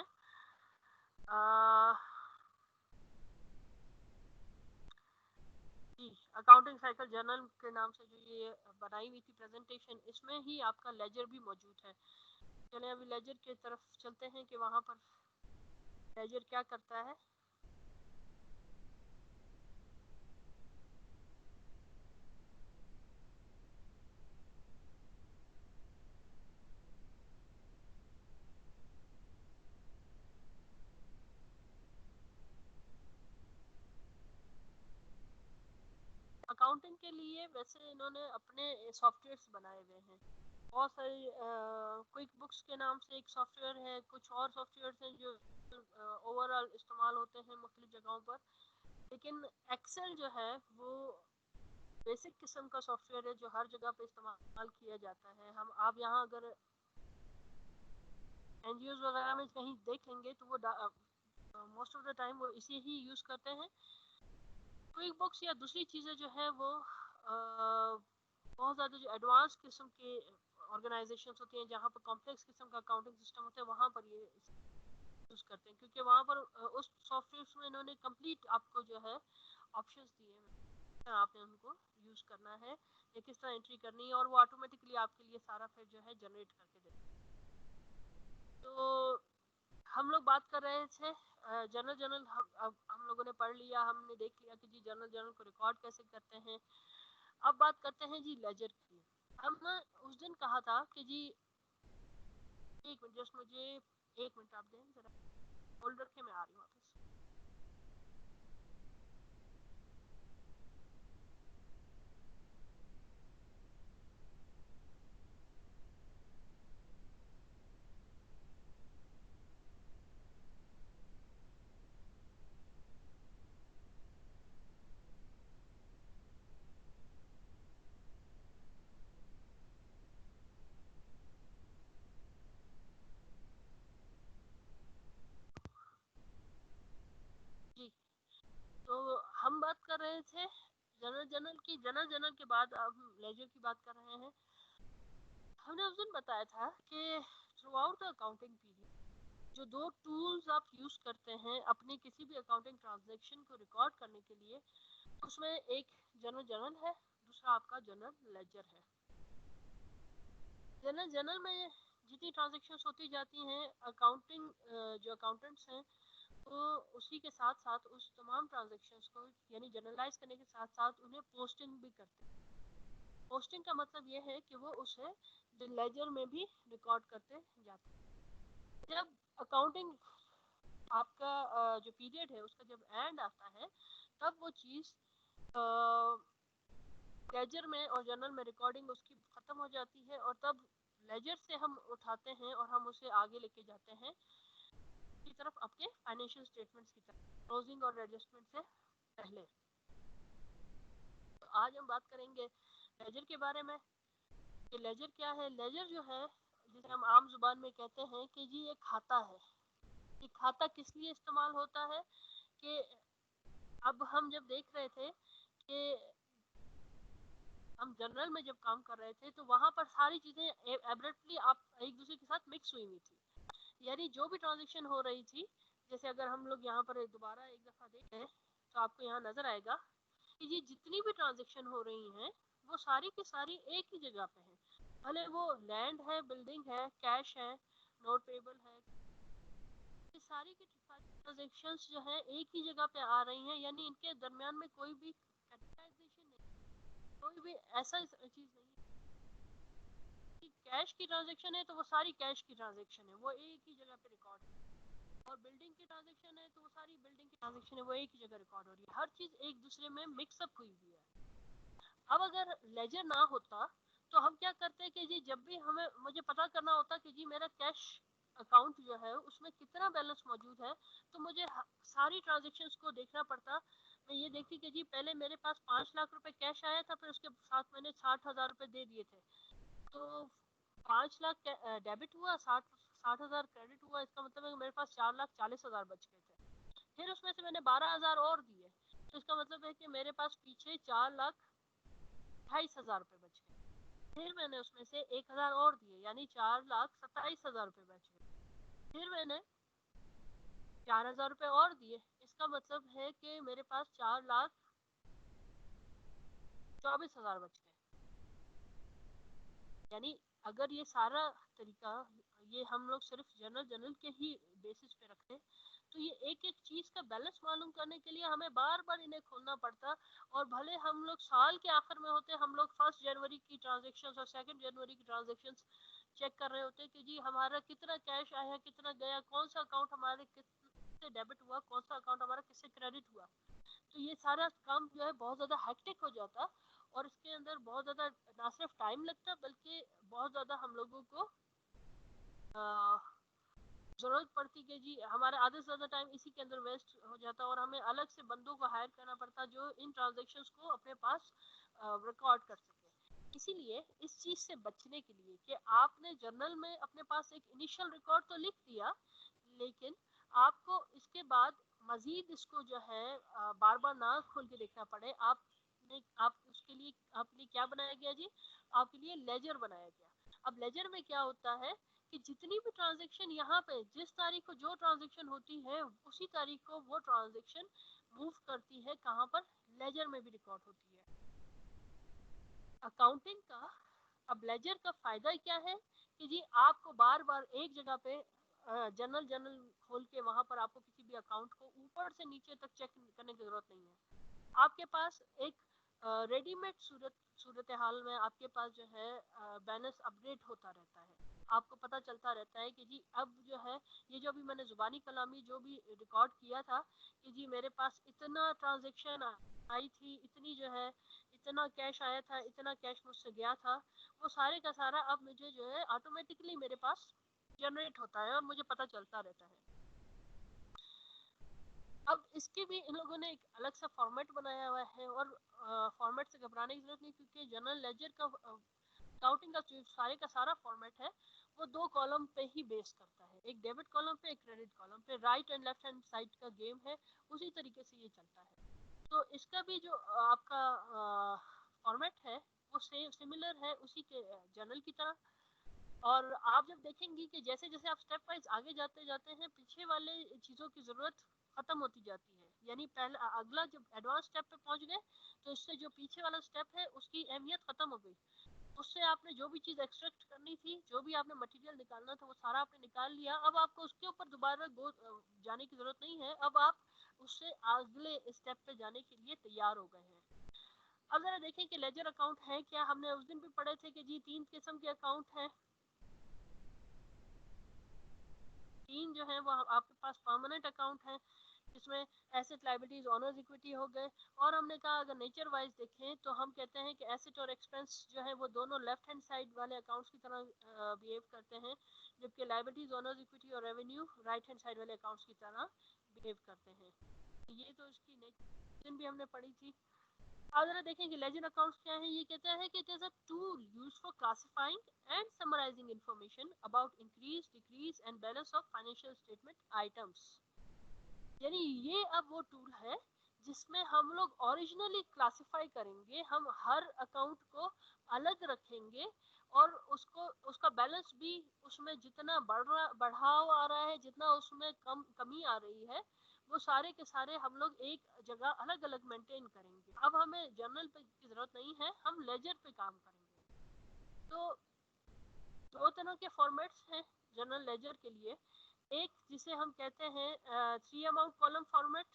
अकाउंटिंग साइकिल जर्नल के नाम से जो ये बनाई हुई थी प्रेजेंटेशन, इसमें ही आपका लेजर भी मौजूद है। चलिए अभी लेजर की तरफ चलते हैं कि वहाँ पर लेजर क्या करता है। अकाउंटिंग के लिए वैसे इन्होंने अपने सॉफ्टवेयर्स बनाए हुए हैं बहुत सारी। क्विक बुक्स के नाम से एक सॉफ्टवेयर है, कुछ और सॉफ्टवेयर हैं जो ओवरऑल इस्तेमाल होते हैं मुख्तलिफ जगहों पर। लेकिन एक्सेल जो है वो बेसिक किस्म का सॉफ्टवेयर है जो हर जगह पे इस्तेमाल किया जाता है। हम आप यहाँ अगर एनजीओ वगैरह में कहीं देखेंगे तो वो मोस्ट ऑफ द टाइम वो इसे ही यूज करते हैं। क्विक बुक्स या दूसरी चीज़ें जो है वो बहुत ज़्यादा जो एडवांस किस्म के ऑर्गेनाइजेशन होती हैं, जहाँ पर कॉम्प्लेक्स किस्म का अकाउंटिंग सिस्टम होता है, वहाँ पर ये यूज़ करते हैं। क्योंकि वहाँ पर उस सॉफ्टवेयर में इन्होंने कंप्लीट आपको जो है ऑप्शंस दिए हैं, आपने उनको यूज़ करना है या किस तरह एंट्री करनी है, और वो ऑटोमेटिकली आपके लिए सारा फिर जो है जनरेट करके देते हैं। तो हम लोग बात कर रहे थे जनरल जनरल। हम लोगों ने पढ़ लिया, हमने देख लिया कि जी जनरल जनरल को रिकॉर्ड कैसे करते हैं। अब बात करते हैं जी लेजर की। हम उस दिन कहा था कि जी एक मिनट, जस्ट मुझे 1 मिनट आप दें जरा, होल्ड रखे, मैं आ रही हूँ वापस। जी, तो हम बात कर रहे थे जनरल जनरल की। जनरल जनरल के बाद अब हम लेजर की बात कर रहे हैं। हमने उस दिन बताया था कि through out the accounting period जो दो टूल्स आप यूज करते हैं अपने किसी भी अकाउंटिंग ट्रांजैक्शन को रिकॉर्ड करने के लिए, उसमें एक जनरल जर्नल है, दूसरा आपका जनरल लेजर है। जनरल जर्नल में जितनी ट्रांजैक्शंस होती जाती हैं, अकाउंटिंग जो अकाउंटेंट्स हैं वो उसी के साथ साथ उस तमाम ट्रांजैक्शंस को यानी जनरलाइज करने के साथ साथ उन्हें पोस्टिंग भी करते हैं। पोस्टिंग का मतलब ये है कि वो उसे लेजर में भी रिकॉर्ड करते जाते हैं। जब अकाउंटिंग आपका जो पीरियड है उसका जब एंड आता है, तब वो चीज लेजर में और जर्नल में रिकॉर्डिंग उसकी खत्म हो जाती है, और तब लेजर से हम उठाते हैं और हम उसे आगे लेके जाते हैं की तरफ, आपके फाइनेंशियल स्टेटमेंट्स की तरफ, क्लोजिंग और एडजस्टमेंट से पहले। तो आज हम बात करेंगे लेजर के बारे में कि लेजर क्या है। लेजर जो है, जिसे हम आम जुबान में कहते हैं कि जी ये खाता है। ये खाता किस लिए इस्तेमाल होता है कि अब हम जब देख रहे थे कि हम जनरल में जब काम कर रहे थे तो वहां पर सारी चीजें एब्रप्टली आप एक दूसरे के साथ मिक्स हुई थी, यानी जो भी ट्रांजेक्शन हो रही थी, जैसे अगर हम लोग यहाँ पर दोबारा एक दफा देखें तो आपको यहाँ नजर आएगा कि ये जितनी भी ट्रांजेक्शन हो रही हैं वो सारी की सारी एक ही जगह पे है। भले वो लैंड है, बिल्डिंग है, कैश है, नोट पेबल है, ये सारी की सारी ट्रांजेक्शंस जो है एक ही जगह पे आ रही हैं, यानी इनके दरमियान में कोई भी कैपिटलाइजेशन नहीं, कोई भी ऐसा चीज नहीं कि कैश की ट्रांजेक्शन है तो वो सारी कैश की ट्रांजेक्शन है वो एक ही जगह पे रिकॉर्ड, और बिल्डिंग की ट्रांजेक्शन है तो वो सारी बिल्डिंग की ट्रांजेक्शन है वो एक ही जगह रिकॉर्ड हो रही है। हर चीज एक दूसरे में मिक्सअप हुई हुई है। अब अगर लेजर ना होता तो हम क्या करते हैं कि जी जब भी हमें मुझे पता करना होता कि जी मेरा कैश अकाउंट जो है उसमें कितना बैलेंस मौजूद है, तो मुझे सारी ट्रांजेक्शन्स को देखना पड़ता। मैं ये देखती कि जी पहले मेरे पास 5 लाख रुपए कैश आया था, फिर उसके साथ मैंने 60,000 रुपए दे दिए थे, तो 5 लाख डेबिट हुआ, 60,000 क्रेडिट हुआ, इसका मतलब है कि मेरे पास 4,40,000 बच गए थे। फिर उसमें से मैंने 12,000 और दिए, तो इसका मतलब है कि मेरे पास पीछे 4,28,000 रुपए बच गए। फिर मैंने उसमें से 1,000 और दिए, यानी 4,27,000 रुपए बच गए। फिर मैंने 4,000 रुपए और दिए, इसका मतलब है कि मेरे पास 4,24,000 बच गए। यानी अगर ये सारा तरीका ये हम लोग सिर्फ जनरल के ही बेसिस पे रखते, तो ये एक एक चीज का बैलेंस मालूम करने के लिए हमें बार बार इन्हें खोलना पड़ता। और भले हम लोग साल के आखिर में होते, हम लोग 1 जनवरी की ट्रांजेक्शन और 2 जनवरी की ट्रांजेक्शन चेक कर रहे होते कि जी हमारा कितना कैश आया, कितना गया, कौन सा अकाउंट हमारे किससे डेबिट हुआ, कौन सा अकाउंट हमारा किससे क्रेडिट हुआ। तो ये सारा काम जो है बहुत ज्यादा हेक्टिक हो जाता, और इसके अंदर बहुत ज्यादा ना सिर्फ टाइम लगता बल्कि बहुत ज्यादा हम लोगों को जरूरत पड़ती कि जी हमारा आधे से ज्यादा टाइम इसी के अंदर वेस्ट हो जाता, और हमें अलग से बंदों को हायर करना पड़ता जो इन ट्रांजेक्शन्स को अपने पास रिकॉर्ड कर सके। इसीलिए इस चीज से बचने के लिए कि आपने जर्नल में अपने पास एक इनिशियल रिकॉर्ड तो लिख दिया, लेकिन आपको इसके बाद मजीद इसको जो है बार बार ना खोल के देखना पड़े, आप उसके लिए आपके लिए क्या बनाया गया जी, आपके लिए लेजर बनाया गया। अब लेजर में क्या होता है कि जितनी भी ट्रांजेक्शन यहाँ पे जिस तारीख को जो ट्रांजेक्शन होती है उसी तारीख को वो ट्रांजेक्शन मूव करती है कहाँ पर, लेजर में भी रिकॉर्ड होती है अकाउंटिंग का। अब लेजर का फायदा क्या है कि जी आपको बार बार एक जगह पे जनरल जनरल खोल के वहां पर आपको किसी भी अकाउंट को ऊपर से नीचे तक चेक करने की जरूरत नहीं है। आपके पास एक रेडीमेड सूरत हाल में आपके पास जो है बैलेंस अपडेट होता रहता है। आपको पता चलता रहता है कि जी अब जो है ये जो भी मैंने जुबानी कलामी जो भी रिकॉर्ड किया था कि जी मेरे पास इतना ट्रांजेक्शन आई थी, इतनी जो है इतना कैश आया था, इतना कैश मुझसे गया था, वो सारे का सारा अब मुझे जो है ऑटोमेटिकली मेरे पास जनरेट होता है और मुझे पता चलता रहता है। अब इसके भी इन लोगों ने एक अलग सा फॉर्मेट बनाया हुआ है, और फॉर्मेट से घबराने की जरूरत नहीं, क्योंकि जनरल लेजर का अकाउंटिंग का जो सारे का सारा फॉर्मेट है वो 2 कॉलम पे ही बेस करता है, एक डेबिट कॉलम पे, एक क्रेडिट कॉलम पे, right and left hand side का गेम है, उसी तरीके से ये चलता है। तो इसका भी जो आपका फॉर्मेट है वो सेम सिमिलर है उसी के जनरल की तरह। और आप जब देखेंगी कि जैसे जैसे आप स्टेप वाइज आगे जाते जाते हैं, पीछे वाले चीज़ों की ज़रूरत खत्म होती जाती है। यानी पहला अगला जब एडवांस स्टेप पे पहुंच गए, तो इससे जो पीछे वाला स्टेप है उसकी अहमियत खत्म हो गई। उससे आपने जो भी चीज़ एक्सट्रैक्ट करनी थी, जो भी आपने मटेरियल निकालना था, वो सारा आपने निकाल लिया। अब आपको उसके ऊपर दोबारा जाने की जरूरत नहीं है। अब आप उससे अगले स्टेप पे जाने के लिए तैयार हो गए हैं। अब जरा देखें कि लेजर अकाउंट है क्या। हमने उस दिन भी पढ़े थे कि जी 3 किस्म के अकाउंट हैं। 3 जो है वो आपके पास परमानेंट अकाउंट है, जिसमें एसेट लायबिलिटीज ओनर्स इक्विटी हो गए। और हमने कहा अगर नेचर वाइज देखें तो हम कहते हैं कि एसेट और एक्सपेंस जो है वो दोनों लेफ्ट हैंड साइड वाले अकाउंट्स की तरह बिहेव करते हैं, जबकि लायबिलिटीज ओनर्स इक्विटी और रेवेन्यू राइट हैंड साइड वाले अकाउंट्स की तरह बिहेव करते हैं। ये तो इसकी नेचर भी हमने पढ़ी थी। अब जरा देखें कि लेजर अकाउंट्स क्या है। ये कहता है कि it is a tool used for classifying and summarising information about increase decrease and balance of financial statement items. यानी ये अब वो टूल है जिसमें हम लोग ओरिजिनली क्लासिफाई करेंगे, हम हर अकाउंट को अलग रखेंगे और उसको उसका बैलेंस भी उसमें जितना बढ़ाव आ रहा है, जितना उसमें कमी आ रही है, वो सारे के सारे हम लोग एक जगह अलग अलग मेंटेन करेंगे। अब हमें जर्नल पे की जरूरत नहीं है, हम लेजर पे काम करेंगे। तो दो तरह के फॉर्मेट्स हैं जनरल लेजर के लिए। एक जिसे हम कहते हैं 3 अमाउंट कॉलम फॉर्मेट,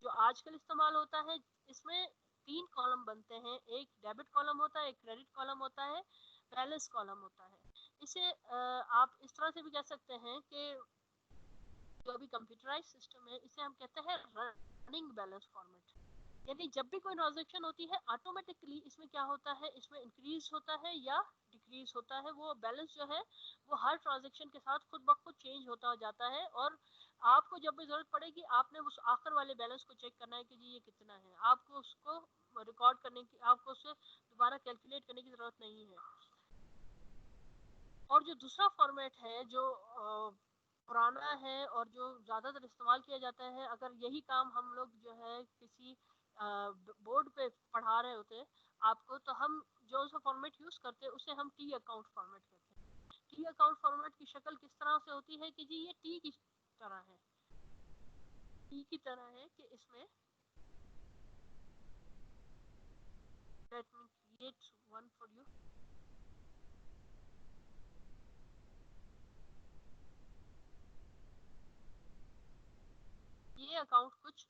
जो आजकल इस्तेमाल होता है। इसमें 3 कॉलम बनते हैं, एक डेबिट कॉलम होता है, एक क्रेडिट कॉलम होता है, बैलेंस कॉलम होता है। इसे आप इस तरह से भी कह सकते हैं कि जो अभी कंप्यूटराइज सिस्टम है, इसे हम कहते हैं रनिंग बैलेंस फॉर्मेट। यानी जब भी कोई ट्रांजेक्शन होती है, ऑटोमेटिकली इसमें क्या होता है, इसमें इंक्रीज होता है या डिक्रीज होता है। वो बैलेंस जो है वो हर ट्रांजेक्शन के साथ खुद ब खुद चेंज होता जाता है। और आपको जब भी जरूरत पड़ेगी, आपने उस आखिर वाले बैलेंस को चेक करना है कि जी ये कितना है। आपको उसको रिकॉर्ड करने की, आपको उसे दोबारा कैलकुलेट करने की जरूरत नहीं है। और जो दूसरा फॉर्मेट है जो पुराना है और जो ज्यादातर इस्तेमाल किया जाता है, अगर यही काम हम लोग जो है किसी बोर्ड पे पढ़ा रहे होते आपको, तो हम जो सा फॉर्मेट यूज करते हैं उसे हम टी अकाउंट फॉर्मेट कहते हैं। टी अकाउंट फॉर्मेट की शक्ल किस तरह से होती है कि जी ये टी की तरह है। टी की तरह है कि इसमें, let me create one for you. ये अकाउंट कुछ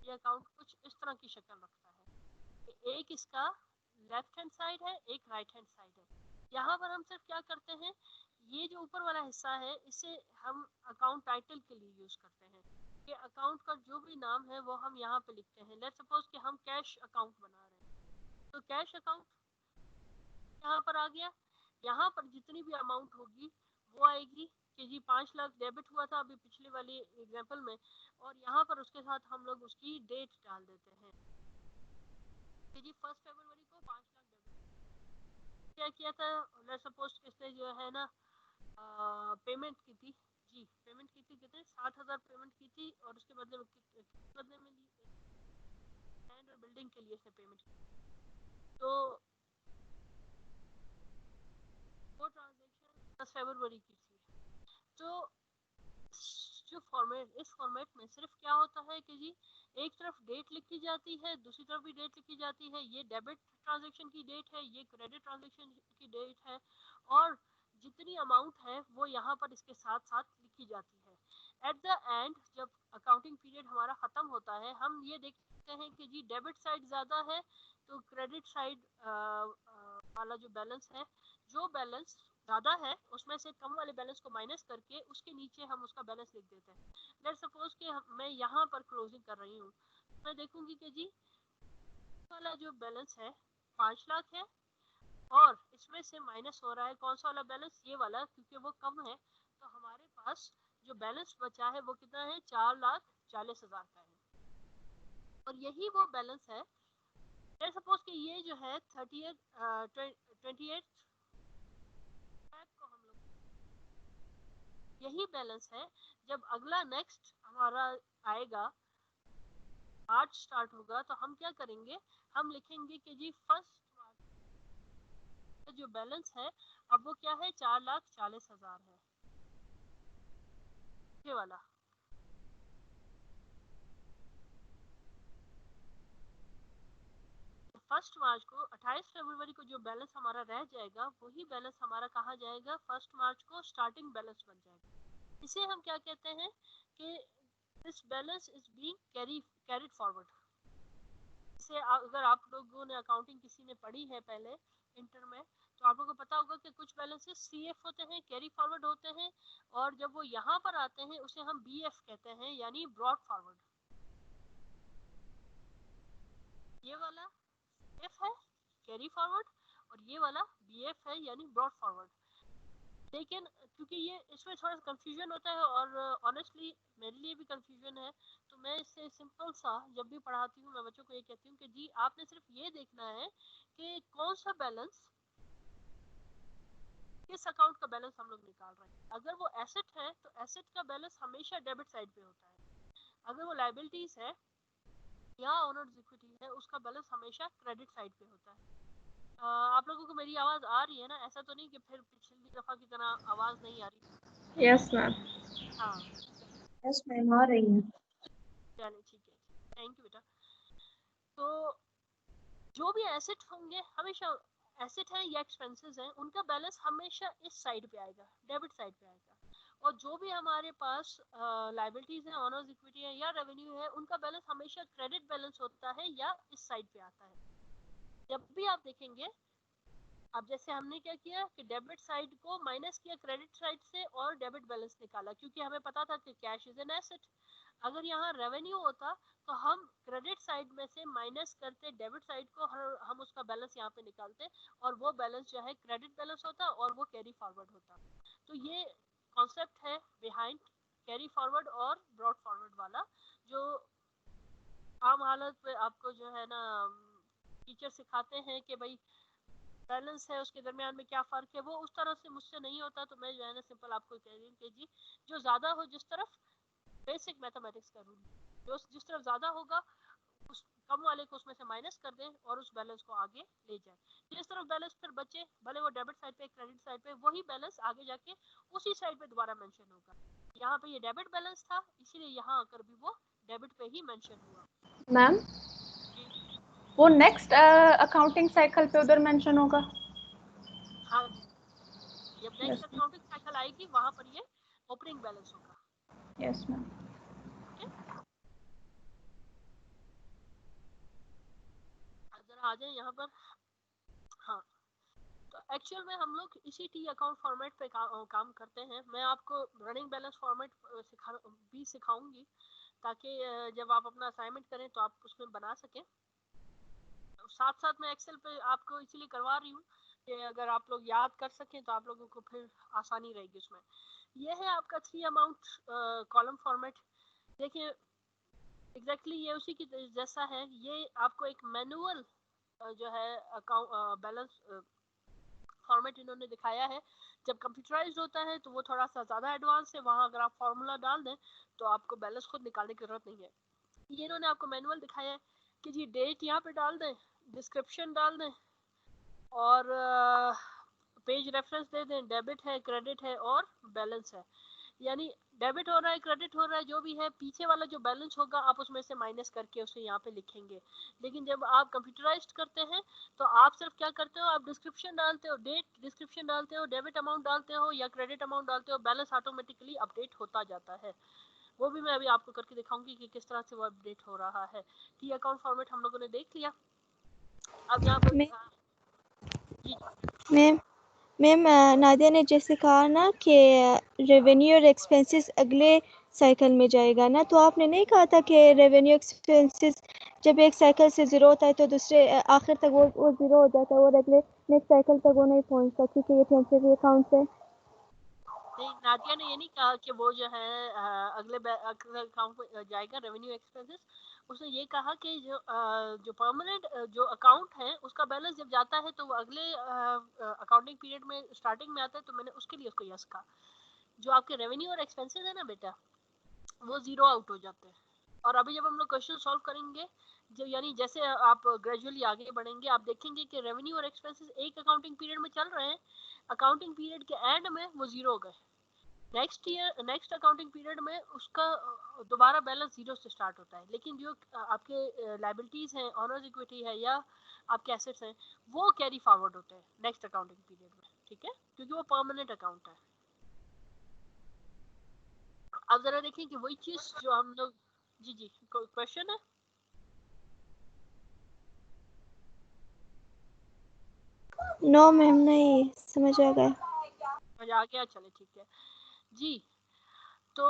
ये अकाउंट कुछ इस तरह की शक्ल रखता है। एक इसका लेफ्ट हैंड साइड है, एक राइट हैंड साइड है। यहाँ पर हम सिर्फ क्या करते हैं, ये जो ऊपर वाला हिस्सा है इसे हम अकाउंट टाइटल के लिए यूज करते हैं कि अकाउंट का जो भी नाम है वो हम यहाँ पे लिखते हैं। लेट्स सपोज कि हम कैश अकाउंट बना रहे हैं, तो कैश अकाउंट यहाँ पर आ गया। यहाँ पर जितनी भी अमाउंट होगी वो आएगी कि जी 5 लाख डेबिट हुआ था अभी पिछले वाली एग्जाम्पल में, और यहाँ पर उसके साथ हम लोग उसकी डेट डाल देते हैं कि जी 1 फरवरी को 5 लाख डेबिट क्या किया था। लेट्स सपोज इसने जो है ना पेमेंट की थी, जी पेमेंट की थी, कितने 60,000 पेमेंट की थी, और उसके बदले में बदले में लैंड और बिल्डिंग के लिए इसने पेमेंट की। तो वो ट्रांजेक्शन 10 फरवरी की थी। तो जो फॉर्मेट, इस फॉर्मेट में सिर्फ क्या होता है कि जी एक तरफ डेट लिखी जाती है, दूसरी तरफ भी डेट लिखी जाती है। ये डेबिट ट्रांजैक्शन की डेट है, ये क्रेडिट ट्रांजैक्शन की डेट है, और जितनी अमाउंट है वो यहाँ पर इसके साथ साथ लिखी जाती है। एट द एंड जब अकाउंटिंग पीरियड हमारा खत्म होता है, हम ये देखते हैं कि जी डेबिट साइड ज्यादा है, तो क्रेडिट साइड वाला जो बैलेंस है, जो बैलेंस ज्यादा है उसमें से कम वाले बैलेंस को माइनस करके उसके नीचे हम उसका बैलेंस लिख देते हैं। लेट्स सपोज कि मैं यहाँ पर क्लोजिंग कर रही हूँ, मैं देखूंगी कि जी वाला जो बैलेंस है 5 लाख है, और इसमें से माइनस हो रहा है कौन सा वाला बैलेंस, ये वाला, क्योंकि वो कम है। तो हमारे पास जो बैलेंस बचा है वो कितना है, 4,40,000 का है। और यही वो बैलेंस है, लेट्स सपोज कि ये जो है 28 को हम लोग, यही बैलेंस है जब अगला नेक्स्ट हमारा आएगा मार्च स्टार्ट होगा तो हम क्या करेंगे, हम लिखेंगे कि जी फर्स्ट मार्च का जो बैलेंस है अब वो क्या है, 4,40,000 है, ये वाला। फर्स्ट मार्च को 28 फरवरी को जो बैलेंस हमारा रह जाएगा वही बैलेंस हमारा कहा जाएगा, फर्स्ट मार्च को स्टार्टिंग बैलेंस बन जाएगा। इसे हम क्या कहते हैं कि this balance is being carried forward. इसे अगर आप लोगों ने अकाउंटिंग किसी ने पढ़ी है पहले इंटर में, तो आप लोगों को पता होगा कि कुछ बैलेंसेस सीएफ होते हैं, कैरी फॉरवर्ड होते हैं, और जब वो यहाँ पर आते हैं उसे हम बीएफ कहते हैं, यानी ब्रॉड फॉरवर्ड। ये वाला एफ है कैरी फॉरवर्ड, और ये वाला बीएफ है यानी ब्रॉड फॉरवर्ड। लेकिन क्योंकि ये इसमें थोड़ा सा कंफ्यूजन होता है, और ऑनेस्टली मेरे लिए भी कंफ्यूजन है, तो मैं इससे सिंपल सा जब भी पढ़ाती हूँ मैं बच्चों को ये कहती हूँ कि जी आपने सिर्फ ये देखना है कि कौन सा बैलेंस, किस अकाउंट का बैलेंस हम लोग निकाल रहे हैं। अगर वो एसेट है तो एसेट का बैलेंस हमेशा डेबिट साइड पे होता है। अगर वो लायबिलिटीज है या ओनर्स इक्विटी है, उसका बैलेंस हमेशा क्रेडिट साइड पे होता है। आप लोगों को मेरी आवाज आ रही है ना? ऐसा तो नहीं कि फिर पिछली दफा की तरह आवाज नहीं आ रही? Yes ma'am. हाँ यस मैम, आ रही है। चलिए ठीक है, थैंक यू बेटा। तो जो भी एसेट होंगे हमेशा, एसेट है या एक्सपेंसेस हैं, उनका बैलेंस हमेशा इस साइड पे आएगा, डेबिट साइड पे आएगा। और जो भी हमारे पास लायबिलिटीज है, ऑनर्स इक्विटी है या रेवेन्यू है, उनका बैलेंस हमेशा क्रेडिट बैलेंस होता है या इस साइड पे आता है। जब भी आप देखेंगे, अब जैसे हमने क्या किया कि डेबिट साइड को माइनस किया क्रेडिट साइड से और डेबिट बैलेंस निकाला, क्योंकि हमें पता था कि कैश इज एन एसेट। अगर यहाँ रेवेन्यू होता तो हम क्रेडिट साइड में से माइनस करते डेबिट साइड को, हम उसका बैलेंस यहाँ पे निकालते, और वो बैलेंस जो है क्रेडिट बैलेंस होता और वो कैरी फॉरवर्ड होता। तो ये कॉन्सेप्ट है बिहाइंड कैरी फॉरवर्ड और ब्रॉड फॉरवर्ड वाला, जो आम हालत पे आपको जो है ना टीचर सिखाते हैं कि भाई बैलेंस है उसके दरमियान में क्या फर्क है, वो उस तरह से मुझसे नहीं होता। तो मैं जो है ना सिंपल आपको कह रही हूँ कि जी जो ज्यादा हो जिस तरफ, बेसिक मैथमेटिक्स का रूल, जो जिस तरफ ज्यादा होगा उस कम वाले को उसमें से माइनस कर दें और उस बैलेंस को आगे ले जाए। जिस तरफ बैलेंस फिर बचे, भले वो डेबिट साइड पे क्रेडिट साइड पे, वही बैलेंस आगे जाके उसी साइड पे दोबारा मेंशन होगा। यहाँ पे ये डेबिट बैलेंस था, इसीलिए यहाँ आकर भी वो डेबिट पे ही मेंशन हुआ। मैम वो नेक्स्ट अकाउंटिंग साइकिल पे उधर मेंशन होगा। हाँ जी, जब नेक्स्ट अकाउंटिंग साइकिल आएगी वहां पर ये ओपनिंग बैलेंस होगा। Yes ma'am. ओके, जरा आ जाए यहाँ पर। हाँ, तो एक्चुअल में हम लोग इसी टी अकाउंट फॉर्मेट पे काम करते हैं। मैं आपको रनिंग बैलेंस फॉर्मेट भी सिखाऊंगी, ताकि जब आप अपना असाइनमेंट करें तो आप उसमें बना सकें। साथ साथ मैं एक्सेल पे आपको इसीलिए करवा रही हूँ कि अगर आप लोग याद कर सकें तो आप लोगों को फिर आसानी रहेगी उसमें। यह है आपका 3 अमाउंट कॉलम फॉर्मेट। देखिए एग्जैक्टली ये उसी की जैसा है। ये आपको एक मैनुअल जो है अकाउंट बैलेंस फॉर्मेट इन्होंने दिखाया है। जब कंप्यूटराइज्ड होता है तो वो थोड़ा सा ज़्यादा एडवांस है, वहाँ अगर आप फॉर्मूला डाल दें तो आपको बैलेंस खुद निकालने की जरूरत नहीं है। ये इन्होंने आपको मैनुअल दिखाया है कि जी डेट यहाँ पे डाल दें, डिस्क्रिप्शन डाल दें, और पेज रेफरेंस दे दें, डेबिट है क्रेडिट है और बैलेंस है। यानी डेबिट हो रहा है क्रेडिट हो रहा है जो भी है, पीछे वाला जो बैलेंस होगा आप उसमें से माइनस करके उसे यहाँ पे लिखेंगे। लेकिन जब आप कंप्यूटराइज्ड करते हैं तो आप सिर्फ क्या करते हो, आप डिस्क्रिप्शन डालते हो, डेट डिस्क्रिप्शन डालते हो, डेबिट अमाउंट डालते हो या क्रेडिट अमाउंट डालते हो, बैलेंस ऑटोमेटिकली अपडेट होता जाता है। वो भी मैं अभी आपको करके दिखाऊंगी कि किस तरह से वो अपडेट हो रहा है। टी अकाउंट फॉर्मेट हम लोगों ने देख लिया। अब यहाँ पर जी मैम मैम नादिया ने जैसे कहा ना कि रेवेन्यू और एक्सपेंसेस अगले साइकिल में जाएगा ना, तो आपने नहीं कहा था कि रेवेन्यू एक्सपेंसेस जब एक साइकिल से ज़ीरो होता है तो दूसरे आखिर तक वो ज़ीरो हो जाता है और अगले नेक्स्ट साइकिल तक वो नहीं पहुंचता, क्योंकि ये टेम्परेरी अकाउंट है। नहीं, नादिया ने ये नहीं कहा कि वो जो है अगले अकाउंट में जाएगा रेवेन्यू एक्सपेंसेस। उसने ये कहा कि जो परमानेंट जो अकाउंट है उसका बैलेंस जब जाता है तो वो अगले अकाउंटिंग पीरियड में स्टार्टिंग में आता है, तो मैंने उसके लिए उसको यस कहा। जो आपके रेवेन्यू और एक्सपेंसेस है ना बेटा, वो जीरो आउट हो जाते हैं। और अभी जब हम लोग क्वेश्चन सॉल्व करेंगे, जो यानी जैसे आप ग्रेजुअली आगे बढ़ेंगे, आप देखेंगे कि रेवेन्यू और एक्सपेंसेस एक अकाउंटिंग पीरियड में चल रहे हैं, अकाउंटिंग पीरियड के एंड में वो जीरो हो गए। नेक्स्ट अकाउंटिंग पीरियड में उसका दोबारा बैलेंस जीरो से स्टार्ट होता है, लेकिन जो आपके लायबिलिटीज हैं, ऑनर्स इक्विटी है या आपके एसेट्स हैं, वो कैरी फॉरवर्ड होते हैं नेक्स्ट अकाउंटिंग पीरियड में, ठीक है, क्योंकि वो परमानेंट अकाउंट है। अब जरा देखिए कि वही चीज जो हम लोग, जी जी, कोई क्वेश्चन है? नो मैम, नहीं समझ आ गया। मजा आ गया, चले ठीक है जी। तो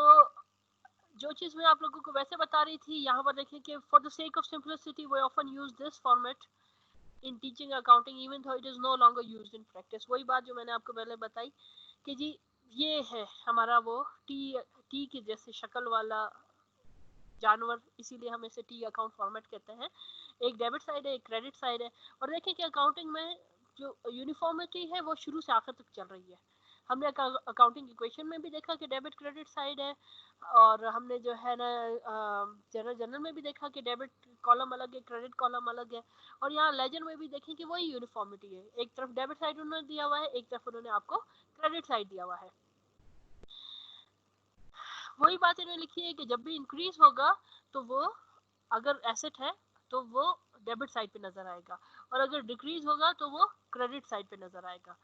जो चीज मैं आप लोगों को वैसे बता रही थी, यहाँ पर देखिए कि for the sake of simplicity we often use this format in teaching accounting even though it is no longer used in practice। वही बात जो मैंने आपको पहले बताई कि जी ये है हमारा वो टी की जैसे शक्ल वाला जानवर, इसीलिए हम इसे टी अकाउंट फॉर्मेट कहते हैं। एक डेबिट साइड है, एक क्रेडिट साइड है। और देखें कि अकाउंटिंग में जो यूनिफॉर्मिटी है वो शुरू से आखिर तक चल रही है। हमने अकाउंटिंग इक्वेशन में भी देखा कि डेबिट क्रेडिट साइड है, और हमने जो है ना जनरल में भी देखा कि डेबिट कॉलम अलग है, क्रेडिट कॉलम अलग है। और यहाँ लेजर में भी देखें कि वही यूनिफॉर्मिटी है, एक तरफ डेबिट साइड उन्होंने दिया हुआ है, एक तरफ उन्होंने आपको क्रेडिट साइड दिया हुआ है। वही बात इन्होंने लिखी है कि जब भी इंक्रीज होगा तो वो अगर एसेट है तो वो डेबिट साइड पे नजर आएगा, और अगर डिक्रीज होगा तो वो क्रेडिट साइड पे नजर आएगा।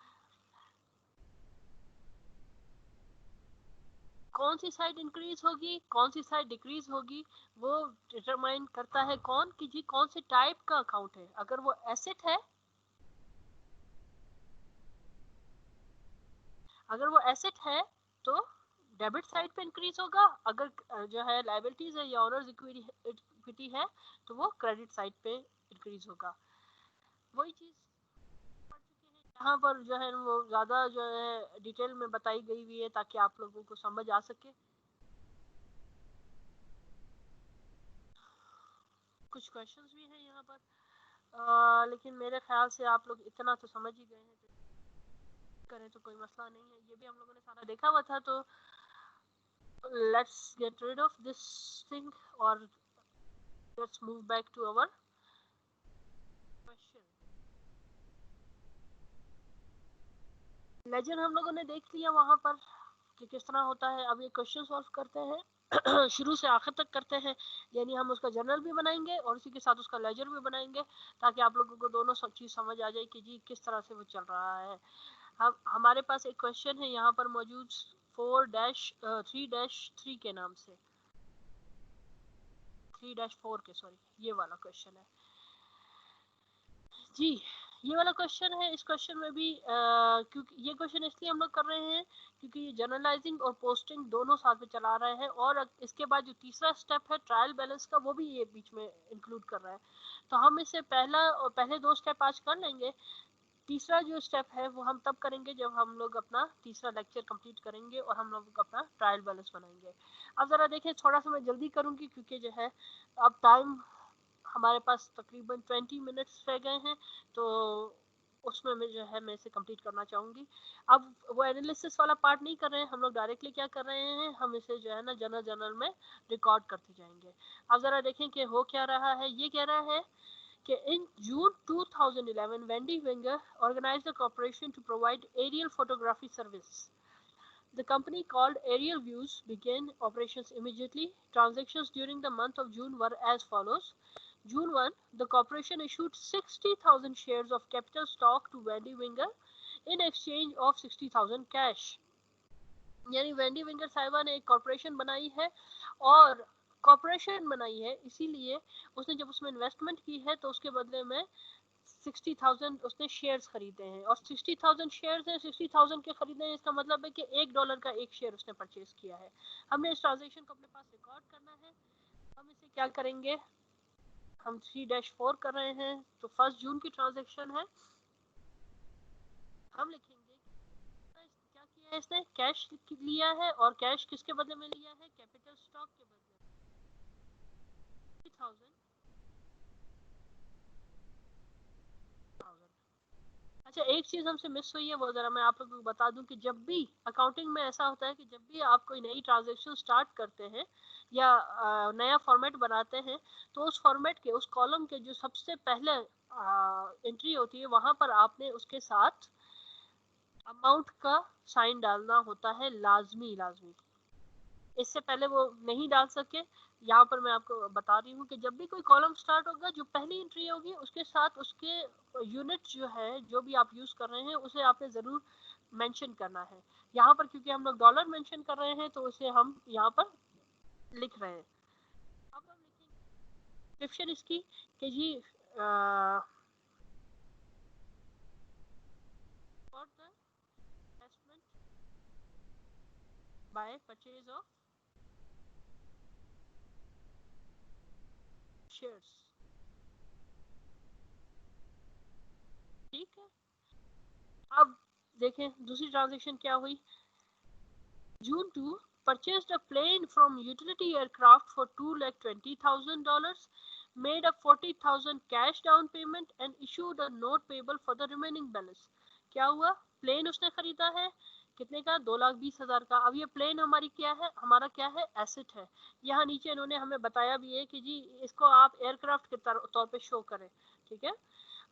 कौन सी साइड इंक्रीज होगी, कौन सी साइड डिक्रीज होगी, वो डिटरमाइन करता है कौन, कि जी कौन से टाइप का अकाउंट है। अगर वो एसेट है, अगर वो एसेट है तो डेबिट साइड पे इंक्रीज होगा, अगर जो है लायबिलिटीज है या ऑनर्स इक्विटी है तो वो क्रेडिट साइड पे इंक्रीज होगा। वही चीज यहाँ पर जो है वो ज्यादा जो है डिटेल में बताई गई हुई है ताकि आप लोगों को समझ आ सके। कुछ क्वेश्चंस भी हैं यहाँ पर, लेकिन मेरे ख्याल से आप लोग इतना तो समझ ही गए हैं, तो करें तो कोई मसला नहीं है, ये भी हम लोगों ने सारा देखा हुआ था। तो let's get rid of this thing और let's move back to our question. Ledger हम लोगों ने देख लिया वहां पर कि किस तरह होता है। अब ये क्वेश्चन सॉल्व करते हैं शुरू से आखिर तक करते हैं, यानी हम उसका जर्नल भी बनाएंगे और इसी के साथ उसका लेजर भी बनाएंगे, ताकि आप लोगों को दोनों सब चीज समझ आ जाए कि जी किस तरह से वो चल रहा है। हम हमारे पास एक क्वेश्चन है यहाँ पर मौजूद 4-3-3 के नाम से, 3-4 के, सॉरी, ये वाला क्वेश्चन है जी। ये वाला क्वेश्चन है। इस क्वेश्चन में भी क्योंकि ये क्वेश्चन इसलिए हम लोग कर रहे हैं क्योंकि ये जनरलाइजिंग और पोस्टिंग दोनों साथ में चला रहे हैं, और इसके बाद जो तीसरा स्टेप है ट्रायल बैलेंस का, वो भी ये बीच में इंक्लूड कर रहा है। तो हम इसे पहले दो स्टेप आज कर लेंगे। तीसरा जो स्टेप है वो हम तब करेंगे जब हम लोग अपना तीसरा लेक्चर कंप्लीट करेंगे और हम लोग अपना ट्रायल बैलेंस बनाएंगे। अब जरा देखें, थोड़ा सा मैं जल्दी करूंगी क्योंकि जो है अब टाइम हमारे पास तकरीबन 20 मिनट्स रह गए हैं, तो उसमें मैं जो है मैं इसे कंप्लीट करना चाहूँगी। अब वो एनालिसिस वाला पार्ट नहीं कर रहे हैं हम लोग, डायरेक्टली क्या कर रहे हैं, हम इसे जो है ना जनरल में रिकॉर्ड करते जाएंगे। अब ज़रा देखें कि हो क्या रहा है। ये कह रहा है कि in June 2011, Wendy Winger organized a corporation to provide aerial photography service. The company called Aerial Views began operations immediately. Transactions during the month of June were as follows. June 1, the corporation issued 60,000 shares of capital stock to Wendy Winger in exchange of 60,000 cash. यानी Wendy winger साहिबा ने एक corporation बनाई है, और corporation बनाई है इसीलिए उसने जब उसमें इन्वेस्टमेंट की है तो उसके बदले में 60,000 उसने शेयर्स खरीदे हैं, और 60,000 शेयर्स हैं, 60,000 के खरीदे हैं, इसका मतलब है कि $1 का एक शेयर उसने परचेज किया है। हमने इस ट्रांजेक्शन को अपने पास रिकॉर्ड करना है। हम इसे क्या करेंगे, हम 3-4 कर रहे हैं, तो 1 जून की ट्रांजेक्शन है। हम लिखेंगे क्या किया है, इसने कैश लिया है, और कैश किसके बदले में लिया है, कैपिटल स्टॉक के बदले में 60,000। अच्छा, एक चीज हमसे मिस हुई है, वो जरा मैं आप लोगों को बता दूं कि जब भी अकाउंटिंग में ऐसा होता है कि जब भी आप कोई नई ट्रांजैक्शन स्टार्ट करते हैं या नया फॉर्मेट बनाते हैं, तो उस फॉर्मेट के उस कॉलम के जो सबसे पहले एंट्री होती है वहां पर आपने उसके साथ अमाउंट का साइन डालना होता है, लाजमी लाजमी। इससे पहले वो नहीं डाल सके। यहाँ पर मैं आपको बता रही हूँ कि जब भी कोई कॉलम स्टार्ट होगा, जो पहली एंट्री होगी उसके साथ उसके यूनिट जो है, जो भी आप यूज कर रहे हैं, उसे आपने जरूर मेंशन करना है। यहाँ पर क्योंकि हम लोग डॉलर मेंशन कर रहे हैं तो उसे हम यहाँ पर लिख रहे हैं। अब हम लिखेंगे डिस्क्रिप्शन इसकी कि जी for the investment by purchase of shares. ठीक है, अब देखें दूसरी ट्रांजेक्शन क्या हुई। June 2 purchased a plane from utility aircraft for $220,000, made a $40,000 cash down payment and issued a note payable for the remaining balance। क्या हुआ, प्लेन उसने खरीदा है कितने का, 2,20,000 का। अब ये प्लेन हमारी क्या है, हमारा क्या है, एसेट है। यहाँ नीचे इन्होंने हमें बताया भी है कि जी इसको आप एयरक्राफ्ट के तौर पे शो करें। ठीक है,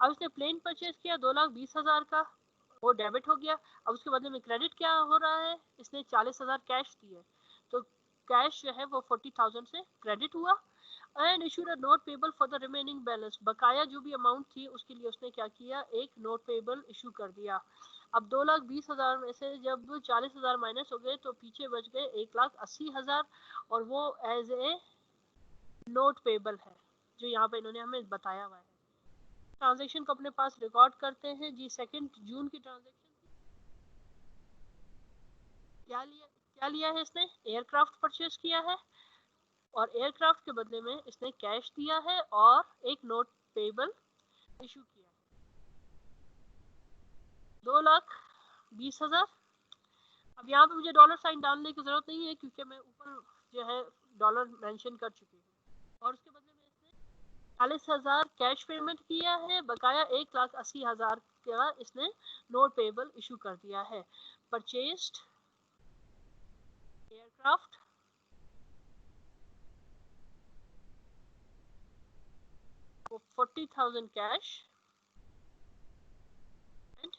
अब इसने प्लेन परचेज किया 2,20,000 का, वो डेबिट हो गया। अब उसके बदले में क्रेडिट क्या हो रहा है, इसने 40,000 कैश दिए, तो कैश जो है वो 40,000 से क्रेडिट हुआ। And issued a note payable for the remaining balance, बकाया जो भी अमाउंट थी उसके लिए उसने क्या किया, एक नोट पेबल इशू कर दिया। अब 2,20,000 में से जब 40,000 माइनस हो गए तो पीछे बच गए 1,80,000, और वो एज ए नोट पेबल है, जो यहाँ पे इन्होंने हमें बताया हुआ है। ट्रांजैक्शन को अपने पास रिकॉर्ड करते हैं जी। 2 जून की ट्रांजैक्शन क्या लिया है इसने, एयरक्राफ्ट परचेज किया है, और एयरक्राफ्ट के बदले में इसने कैश दिया है और एक नोट पेबल इशू किया, 2,20,000। अब यहाँ पे मुझे डॉलर साइन डालने की जरूरत नहीं है क्योंकि मैं ऊपर जो है डॉलर मेंशन कर चुकी हूँ। और उसके बदले में इसने 40,000 कैश पेमेंट किया है, बकाया 1,80,000 का इसने नोट पेबल इशू कर दिया है। Purchased aircraft for 40,000 cash and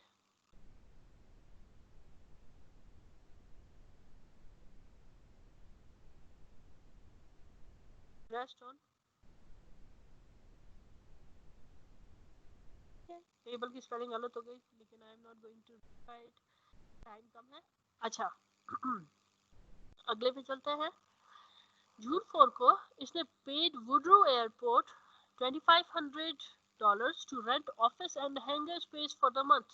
rest on table की स्पेलिंग गलत हो गई, लेकिन I am not going to write, time कम है। अच्छा अगले पे चलते हैं। जून 4 को इसने paid Woodrow airport $2,500 to rent office and hangar space for the month.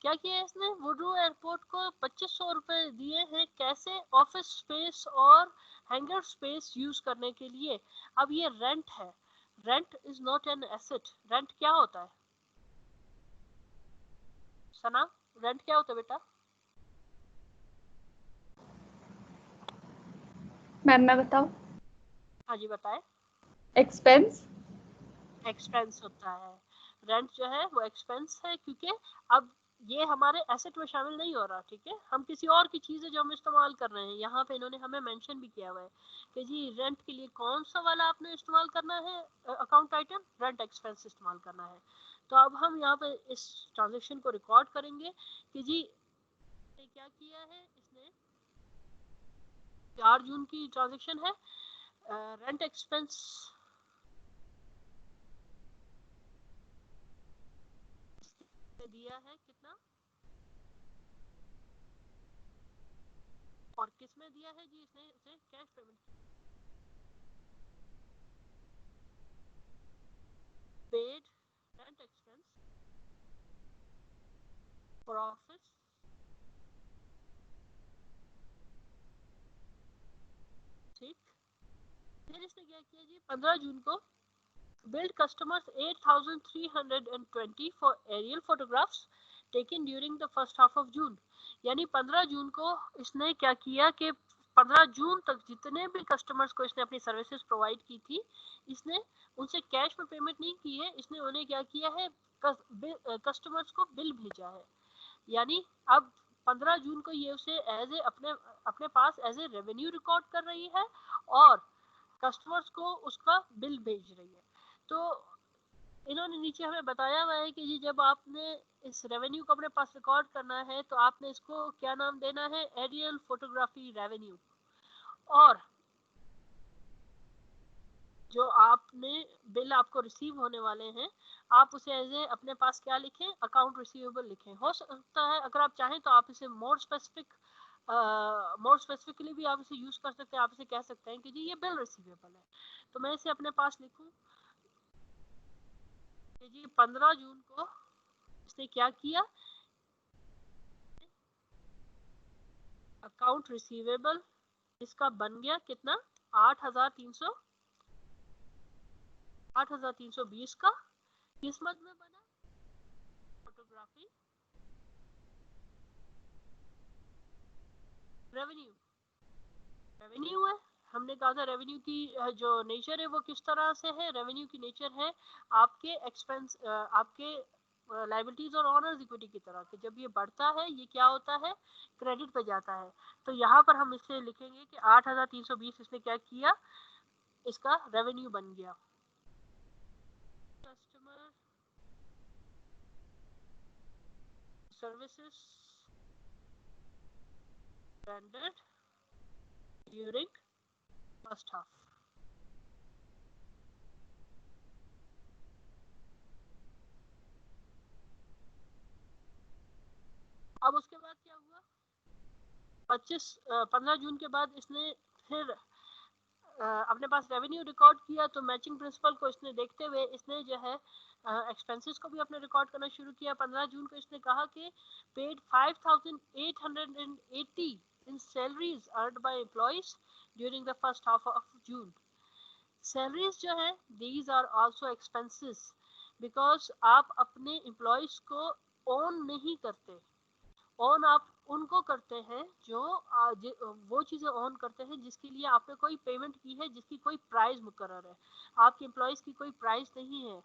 क्या किया है इसने, वुडरो एयरपोर्ट को 2,500 रुपए दिए हैं, कैसे, ऑफिस स्पेस और हैंगर स्पेस यूज करने के लिए। अब ये रेंट है, rent is not an asset. Rent क्या होता है सना, रेंट क्या होता है बेटा? मैम मैं बताऊं, हाँ जी बताए। एक्सपेंस। एक्सपेंस होता है, रेंट जो है वो एक्सपेंस है, क्योंकि अब ये हमारे एसेट में शामिल नहीं हो रहा। ठीक है, हम किसी और की चीजें जो हम इस्तेमाल कर रहे हैं, यहाँ पे इन्होंने हमें मेंशन भी किया हुआ है कि जी रेंट के लिए कौन सा वाला आपने इस्तेमाल करना है, अकाउंट आइटम रेंट एक्सपेंस इस्तेमाल करना है। तो अब हम यहाँ पे इस ट्रांजेक्शन को रिकॉर्ड करेंगे कि जी क्या किया है इसने। 4 जून की ट्रांजेक्शन है, रेंट एक्सपेंस दिया है कितना, और किस में दिया है जी, इसने उसे cash payment paid rent expense for office. ठीक, फिर इसने क्या किया जी, 15 जून को billed customers 8,320 for aerial photographs taken during the first half of June. यानी 15 जून को इसने क्या किया कि 15 जून तक जितने भी कस्टमर्स को इसने अपनी सर्विसेज प्रोवाइड की थी, इसने उनसे कैश में पेमेंट नहीं की है, इसने उन्हें क्या किया है, कस्टमर्स को बिल भेजा है। यानी अब 15 जून को ये उसे एज ए अपने पास एज ए रेवेन्यू रिकॉर्ड कर रही है और कस्टमर्स को उसका बिल भेज रही है। तो इन्होंने नीचे हमें बताया हुआ है कि जी जब आपने इस रेवेन्यू को अपने पास रिकॉर्ड करना है तो आपने इसको क्या नाम देना है, एरियल फोटोग्राफी रेवेन्यू। और जो आपने बिल आपको रिसीव होने वाले हैं, आप उसे एज ए अपने पास क्या लिखें, अकाउंट रिसीवेबल लिखें। हो सकता है अगर आप चाहें तो आप इसे मोर स्पेसिफिकली भी आप इसे यूज कर सकते हैं। आप इसे कह सकते हैं कि जी ये बिल रिसीवेबल है। तो मैं इसे अपने पास लिखूं कि जी 15 जून को इसने क्या किया, अकाउंट रिसीवेबल इसका बन गया कितना, 8,320 का। किस मद में बना, फोटोग्राफी रेवेन्यू है। हमने कहा था रेवेन्यू की जो नेचर है वो किस तरह से है, रेवेन्यू की नेचर है आपके एक्सपेंस, आपके लायबिलिटीज और ऑनर्स इक्विटी की तरह कि जब ये बढ़ता है ये क्या होता है, क्रेडिट पे जाता है। तो यहाँ पर हम इसे लिखेंगे कि 8,320 इसने क्या किया, इसका रेवेन्यू बन गया। Customer services rendered during first half। अब उसके बाद क्या हुआ, 15 जून के बाद इसने फिर अपने पास रेवेन्यू रिकॉर्ड किया। तो मैचिंग प्रिंसिपल को इसने देखते हुए इसने जो है एक्सपेंसेस को भी अपने रिकॉर्ड करना शुरू किया। 15 जून को इसने कहा कि paid 5,880 in salaries earned by employees during the first half of June. Salaries जो है these are also expenses, because आप अपने एम्प्लॉइज को ओन नहीं करते। ऑन आप उनको करते हैं जो वो चीजें ऑन करते हैं जिसके लिए आपने कोई पेमेंट की है, जिसकी कोई प्राइस मुकर्रर है। आपके एम्प्लॉइज की कोई प्राइस नहीं है,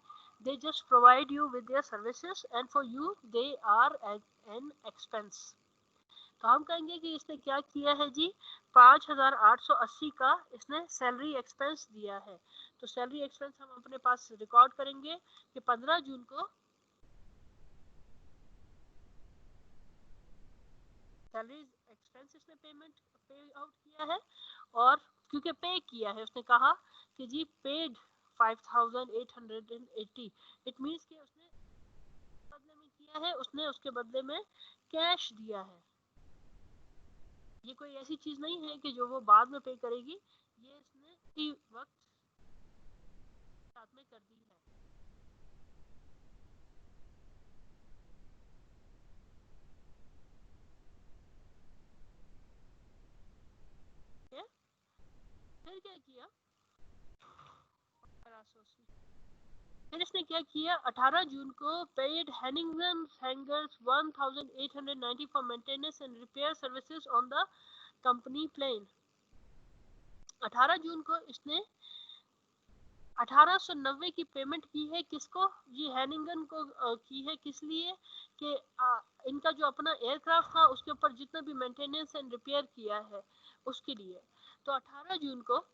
they just provide you with their services and for you they are an expense. तो हम कहेंगे कि इसने क्या किया है जी, 5,880 का इसने सैलरी एक्सपेंस दिया है। तो सैलरी एक्सपेंस हम अपने पास रिकॉर्ड करेंगे कि 15 जून को सैलरी एक्सपेंस इसने पे आउट किया है। और क्योंकि पे किया है उसने कहा कि जी पेड 5,880, इट मींस कि उसने बदले में किया है, उसने उसके बदले में कैश दिया है। ये कोई ऐसी चीज नहीं है कि जो वो बाद में पे करेगी, ये इसने इसी वक्त साथ में कर दी है। फिर क्या किया, फिर इसने क्या किया, 18 जून को paid Hannington hangers 1,890 for maintenance and repair services on the company plane. 18 जून को इसने 1890 की पेमेंट की है, किसको, जी हैनिंगन को की है। किस लिए कि इनका जो अपना एयरक्राफ्ट था उसके ऊपर जितना भी मेंटेनेंस एंड रिपेयर किया है उसके लिए। तो 18 जून को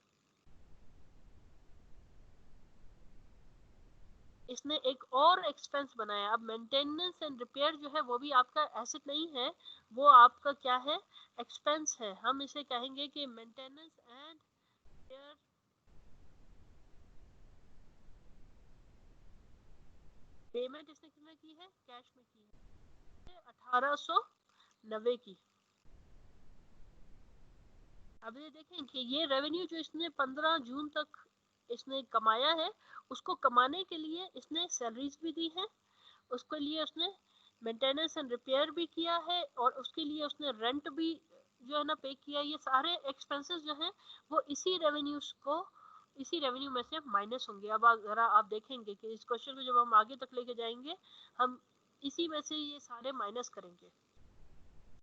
इसने एक और एक्सपेंस बनाया। अब मेंटेनेंस एंड रिपेयर जो है वो भी आपका एसेट नहीं है, वो आपका क्या है, एक्सपेंस है। हम इसे कहेंगे कि मेंटेनेंस एंड रिपेयर पेमेंट इसने कितना की है, कैश में की है, 1890 की। अब ये देखें कि ये रेवेन्यू जो इसने 15 जून तक इसने कमाया है, उसको कमाने के लिए इसने सैलरीज भी दी है, उसके लिए उसने मेंटेनेंस एंड रिपेयर भी किया है, और उसके लिए उसने रेंट भी जो है ना पे किया। ये सारे एक्सपेंसेस जो हैं वो इसी रेवेन्यू में से माइनस होंगे। अब अगर आप देखेंगे कि इस क्वेश्चन में जब हम आगे तक लेके जाएंगे, हम इसी में से ये सारे माइनस करेंगे।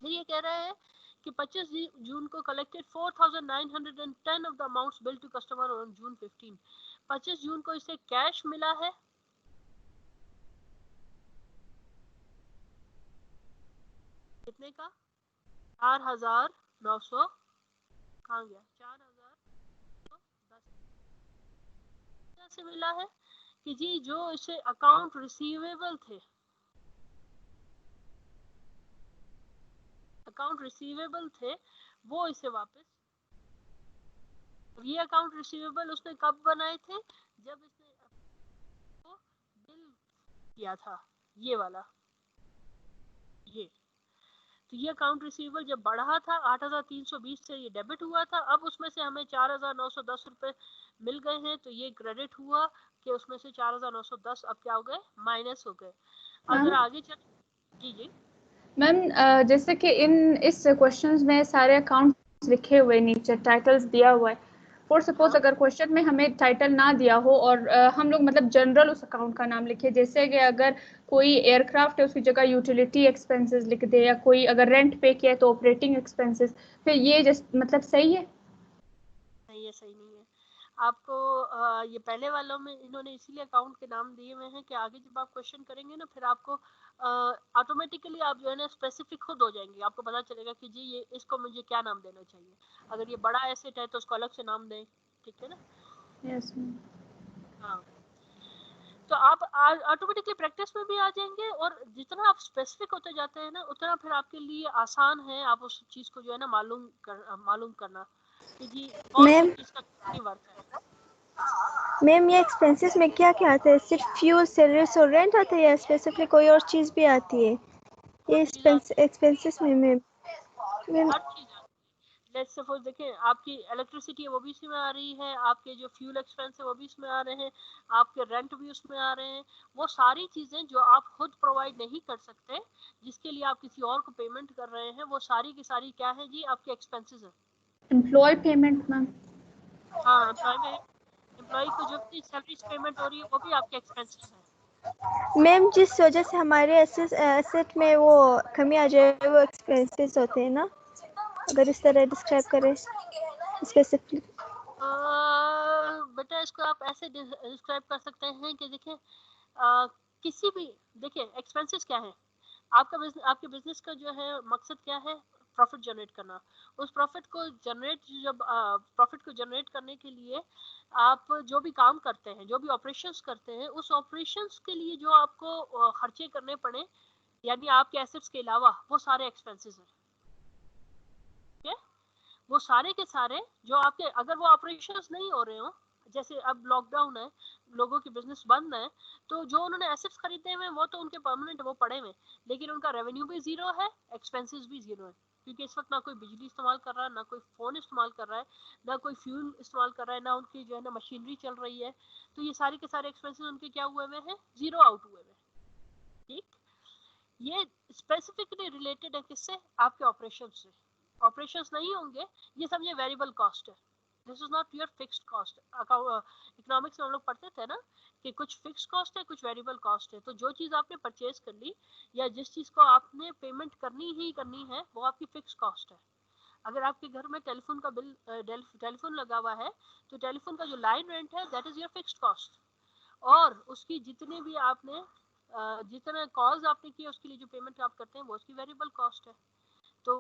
फिर ये कह रहा है कि 25 जून को collected 4910 of the amounts bill to customer on June 15। 25 जून को इसे कैश मिला है कितने का 4900 कहाँ गया 4010 से मिला है कि जी जो इसे अकाउंट रिसीवेबल थे वो इसे वापस ये अकाउंट रिसीवेबल उसने कब बनाए थे जब इसने को बिल किया था ये वाला ये तो ये अकाउंट रिसीवेबल जब बढ़ा था 8320 से ये डेबिट हुआ था अब उसमें से हमें 4910 रुपए मिल गए हैं तो ये क्रेडिट हुआ कि उसमें से 4910 अब क्या हो गए माइनस हो गए। अगर आगे चल जी मैम जैसे कि इस क्वेश्चंस में सारे अकाउंट्स लिखे हुए नीचे टाइटल्स दिया हुआ है फॉर सपोज अगर क्वेश्चन में हमें टाइटल ना दिया हो और हम लोग मतलब जनरल उस अकाउंट का नाम लिखे जैसे कि अगर कोई एयरक्राफ्ट है उसकी जगह यूटिलिटी एक्सपेंसेस लिख दे या कोई अगर रेंट पे किया तो ऑपरेटिंग एक्सपेंसेस फिर ये मतलब सही है? नहीं ये सही नहीं है आपको ये पहले वालों में इन्होंने इसीलिए अकाउंट के नाम दिए हुए हैं कि आगे जब आप क्वेश्चन करेंगे ना फिर आपको ऑटोमेटिकली आप जो है ना स्पेसिफिक खुद हो जाएंगे आपको पता चलेगा कि जी ये इसको मुझे क्या नाम देना चाहिए अगर ये बड़ा एसेट है तो उसको अलग से नाम दें ठीक है ना। यस हाँ तो आप ऑटोमेटिकली प्रैक्टिस में भी आ जाएंगे और जितना आप स्पेसिफिक होते जाते हैं ना उतना फिर आपके लिए आसान है आप उस चीज को जो है ना मालूम करना कि जी कौन सी चीज का कितनी वर्थ है। मैम ये एक्सपेंसेस में क्या क्या आता है सिर्फ फ्यूल सैलरीज और रेंट आता है या स्पेसिफिक कोई और चीज़ भी आती है ये एक्सपेंसेस में मैम? हर चीज लेट्स सपोज देखें आपकी इलेक्ट्रिसिटी है वो भी इसमें आ रही है आपके जो फ्यूल एक्सपेंस है वो भी इसमें आ रहे हैं आपके रेंट भी उसमें आ रहे हैं वो सारी चीजें जो आप खुद प्रोवाइड नहीं कर सकते जिसके लिए आप किसी और को पेमेंट कर रहे हैं वो सारी की सारी क्या है जी आपके एक्सपेंसेस है। Employee payment ma'am? हाँ एम्प्लॉय को जो भी सैलरी पेमेंट हो रही है वो भी आपके एक्सपेंसेस है। मैम जिस वजह से हमारे एसेट में वो कमी आ जाए वो एक्सपेंसेस होते हैं ना अगर इस तरह डिस्क्राइब करें स्पेसिफिकली। बेटा इसको आप ऐसे डिस्क्राइब कर सकते हैं कि देखिए किसी भी देखिए एक्सपेंसेस क्या है आपके बिजनेस का जो है मकसद क्या है प्रॉफिट जनरेट करना। उस प्रॉफिट को जनरेट करने के लिए आप जो भी काम करते हैं जो भी ऑपरेशंस करते हैं उस ऑपरेशंस के लिए जो आपको खर्चे करने पड़े यानी आपके एसेट्स के अलावा वो सारे एक्सपेंसेस हैं ठीक है। वो सारे के सारे जो आपके अगर वो ऑपरेशंस नहीं हो रहे हो जैसे अब लॉकडाउन है लोगों की बिजनेस बंद है तो जो उन्होंने एसेट्स खरीदे हुए वो तो उनके परमानेंट वो पड़े हुए लेकिन उनका रेवेन्यू भी जीरो है एक्सपेंसेस भी जीरो है क्योंकि इस वक्त ना कोई बिजली इस्तेमाल कर रहा है ना कोई फोन इस्तेमाल कर रहा है ना कोई फ्यूल इस्तेमाल कर रहा है ना उनकी जो है ना मशीनरी चल रही है तो ये सारे के सारे एक्सपेंसेस उनके क्या हुए हुए हैं जीरो आउट हुए हुए ठीक। ये स्पेसिफिकली रिलेटेड है किससे आपके ऑपरेशन से ऑपरेशंस नहीं होंगे ये समझे वेरिएबल कॉस्ट है this is not your fixed cost. Economics में हम लोग पढ़ते थे ना कि कुछ फिक्स्ड कॉस्ट है कुछ वेरिएबल कॉस्ट है तो जो चीज आपने परचेज कर ली या जिस चीज को आपने पेमेंट करनी ही करनी है वो आपकी फिक्स्ड कॉस्ट है। अगर आपके घर में टेलीफोन का बिल टेलीफोन लगा हुआ है तो टेलीफोन का जो लाइन रेंट है that is your fixed cost और उसकी जितने भी आपने जितने कॉल्स आपने किए उसके लिए जो पेमेंट आप करते हैं वो उसकी वेरिएबल कॉस्ट है। तो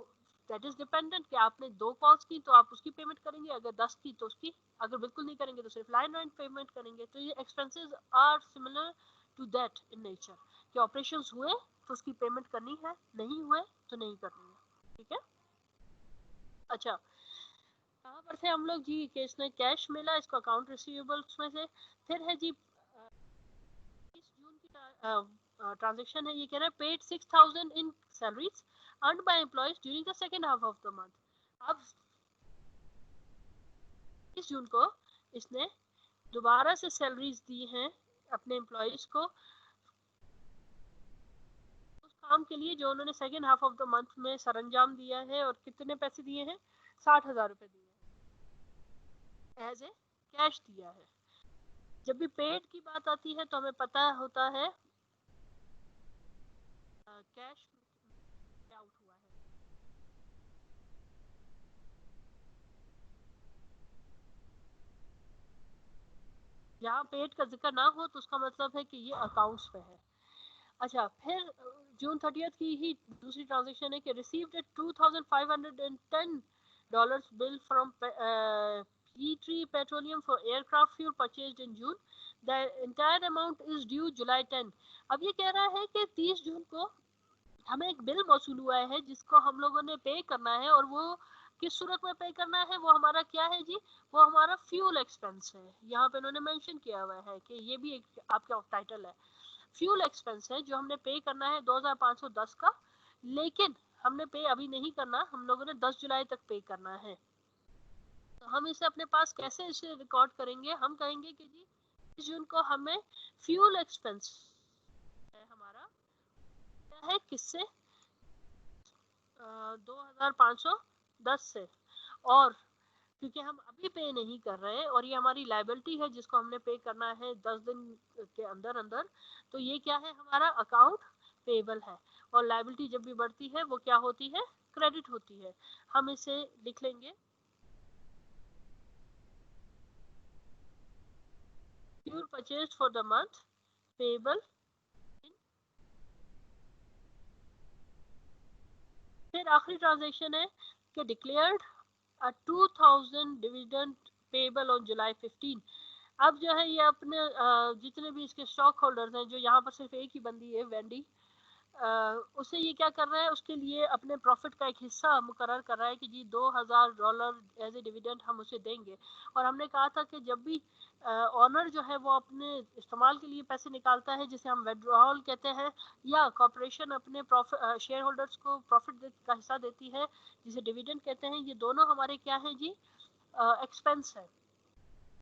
दैट इज डिपेंडेंट कि आपने 2 कॉल्स की तो आप उसकी पेमेंट करेंगे अगर 10 की तो उसकी अगर बिल्कुल नहीं करेंगे तो सिर्फ लाइन रेंट पेमेंट करेंगे। तो ये expenses are similar to that in nature कि ऑपरेशंस हुए तो उसकी पेमेंट करनी है नहीं हुए तो नहीं करनी है ठीक है। अच्छा कहाँ पर थे हम लोग जी कि इसने कैश मिला इसको अकाउंट रिसीवेबल्स में से फिर है जी 20 जून की ट्रांजैक्शन है ये कह रहा है paid 6000 in salaries earned by employees during the second half of the month। अब 20 जून को इसने दोबारा से सैलरीज दी हैं अपने एम्प्लॉयज को उस काम के लिए जो उन्होंने second half of the month में सरंजाम दिया है और कितने पैसे दिए हैं 60,000 रुपए दिए हैं एज ए कैश दिया है। जब भी पेड की बात आती है तो हमें पता होता है कैश आउट हुआ है यहाँ पेड का जिक्र ना हो तो उसका मतलब है कि ये अकाउंट्स पे है। अच्छा, फिर जून 30 की ही दूसरी ट्रांजेक्शन है कि received $2,510 bill from P3 Petroleum for aircraft fuel purchased in June. The entire amount is due July 10. अब ये कह रहा है कि 30 जून को हमें एक बिल मौसूल हुआ है जिसको हम लोगों ने पे करना है, और वो किस सूरत में पे करना है, वो हमारा क्या है जी, वो हमारा फ्यूल एक्सपेंस है। यहाँ पे उन्होंने मेंशन किया हुआ है कि ये भी एक आपका टाइटल है, फ्यूल एक्सपेंस है जो हमने पे करना है 2510 का, लेकिन हमने पे अभी नहीं करना, हम लोगों ने 10 जुलाई तक पे करना है। तो हम इसे अपने पास कैसे इसे रिकॉर्ड करेंगे, हम कहेंगे कि जी इस जून को हमें फ्यूल एक्सपेंस है हमारा है किससे 2510 से, और क्योंकि हम अभी पे नहीं कर रहे हैं और ये हमारी लाइबिलिटी है जिसको हमने पे करना है 10 दिन के अंदर अंदर, तो ये क्या है हमारा अकाउंट पेबल है। और लाइबिलिटी जब भी बढ़ती है वो क्या होती है, क्रेडिट होती है। हम इसे लिख लेंगे fuel purchased for the month payable. फिर आखिरी ट्रांजेक्शन है कि declared 2000 dividend payable on July 15। अब जो है ये अपने जितने भी इसके स्टॉक होल्डर्स हैं, जो यहाँ पर सिर्फ एक ही बंदी है वेंडी, उसे ये क्या कर रहा है, उसके लिए अपने प्रॉफिट का एक हिस्सा मुकर्रर कर रहा है कि जी $2000 एज ए डिविडेंड हम उसे देंगे। और हमने कहा था कि जब भी ऑनर जो है वो अपने इस्तेमाल के लिए पैसे निकालता है जिसे हम विड्रॉल कहते हैं, या कॉर्पोरेशन अपने शेयर होल्डर्स को प्रॉफिट का हिस्सा देती है जिसे डिविडेंड कहते हैं, ये दोनों हमारे क्या है जी, एक्सपेंस है।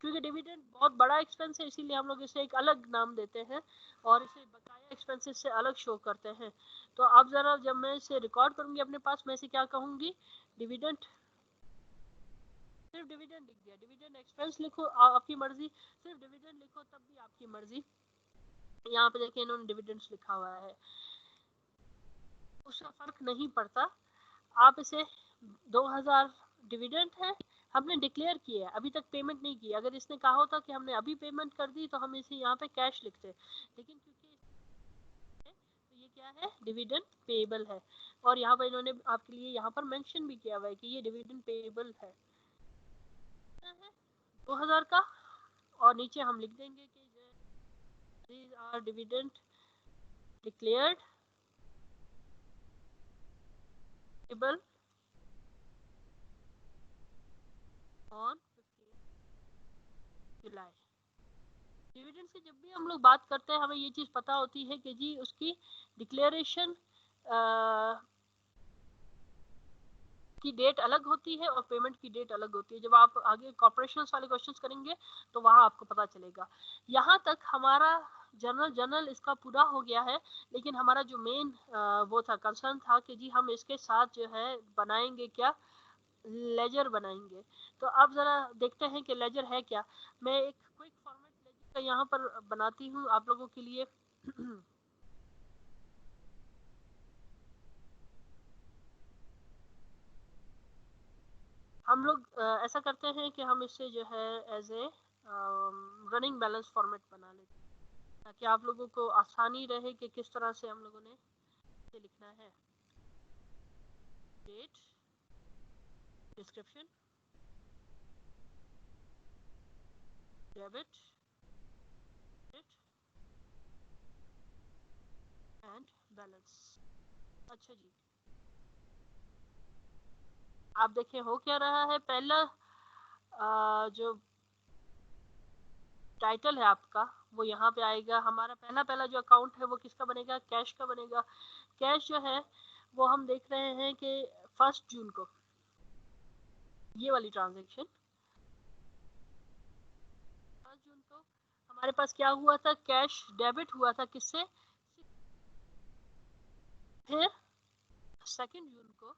क्योंकि डिविडेंड बहुत बड़ा एक्सपेंस है इसीलिए हम लोग इसे एक अलग नाम देते हैं और इसे बकाया एक्सपेंसेस से अलग शो करते हैं। तो अब जरा जब मैं इसे रिकॉर्ड करूंगी अपने पास, मैं इसे क्या कहूंगी, डिविडेंड, सिर्फ डिविडेंड लिख दिया, डिविडेंड एक्सपेंस लिखो आपकी मर्जी, सिर्फ डिविडेंड लिखो तब भी आपकी मर्जी। यहाँ पे देखिए इन्होंने डिविडेंड्स लिखा हुआ है, उसका फर्क नहीं पड़ता। आप इसे 2000 डिविडेंड है, हमने डिक्लेयर किया है, अभी तक पेमेंट नहीं की। अगर इसने कहा होता कि हमने अभी पेमेंट कर दी तो हम इसे यहाँ पे कैश लिखते, लेकिन क्योंकि तो ये क्या है, डिविडेंड पेएबल है। और यहाँ पर इन्होंने आपके लिए यहाँ पर मेंशन भी किया हुआ है कि ये डिविडेंड पेएबल है 2000 का, और नीचे हम लिख देंगे कि these are dividend declared payable on 15 July. Dividend से जब भी हम लोग बात करते हैं हमें ये चीज पता होती है कि जी उसकी डिक्लेरेशन की डेट अलग होती है और पेमेंट की डेट अलग होती है। जब आप आगे कॉर्पोरेशंस वाले क्वेश्चंस करेंगे तो वहां आपको पता चलेगा। यहाँ तक हमारा जनरल इसका पूरा हो गया है, लेकिन हमारा जो मेन वो था कंसर्न था कि जी हम इसके साथ जो है बनाएंगे क्या, लेजर बनाएंगे। तो अब जरा देखते हैं कि लेजर है क्या। मैं एक क्विक फॉर्मेट लेजर का यहाँ पर बनाती हूँ आप लोगों के लिए। हम लोग ऐसा करते हैं कि हम इससे जो है as a running balance format बना लेते हैं ताकि आप लोगों को आसानी रहे कि किस तरह से हम लोगों ने इसे लिखना है। Date, description, debit and balance. अच्छा जी, आप देखें हो क्या रहा है। पहला जो टाइटल है आपका वो यहाँ पे आएगा। हमारा पहला जो अकाउंट है वो किसका बनेगा, कैश का बनेगा। कैश जो है वो हम देख रहे हैं कि 1 जून को ये वाली ट्रांजैक्शन 1 जून को हमारे पास क्या हुआ था, कैश डेबिट हुआ था किससे। फिर 2 जून को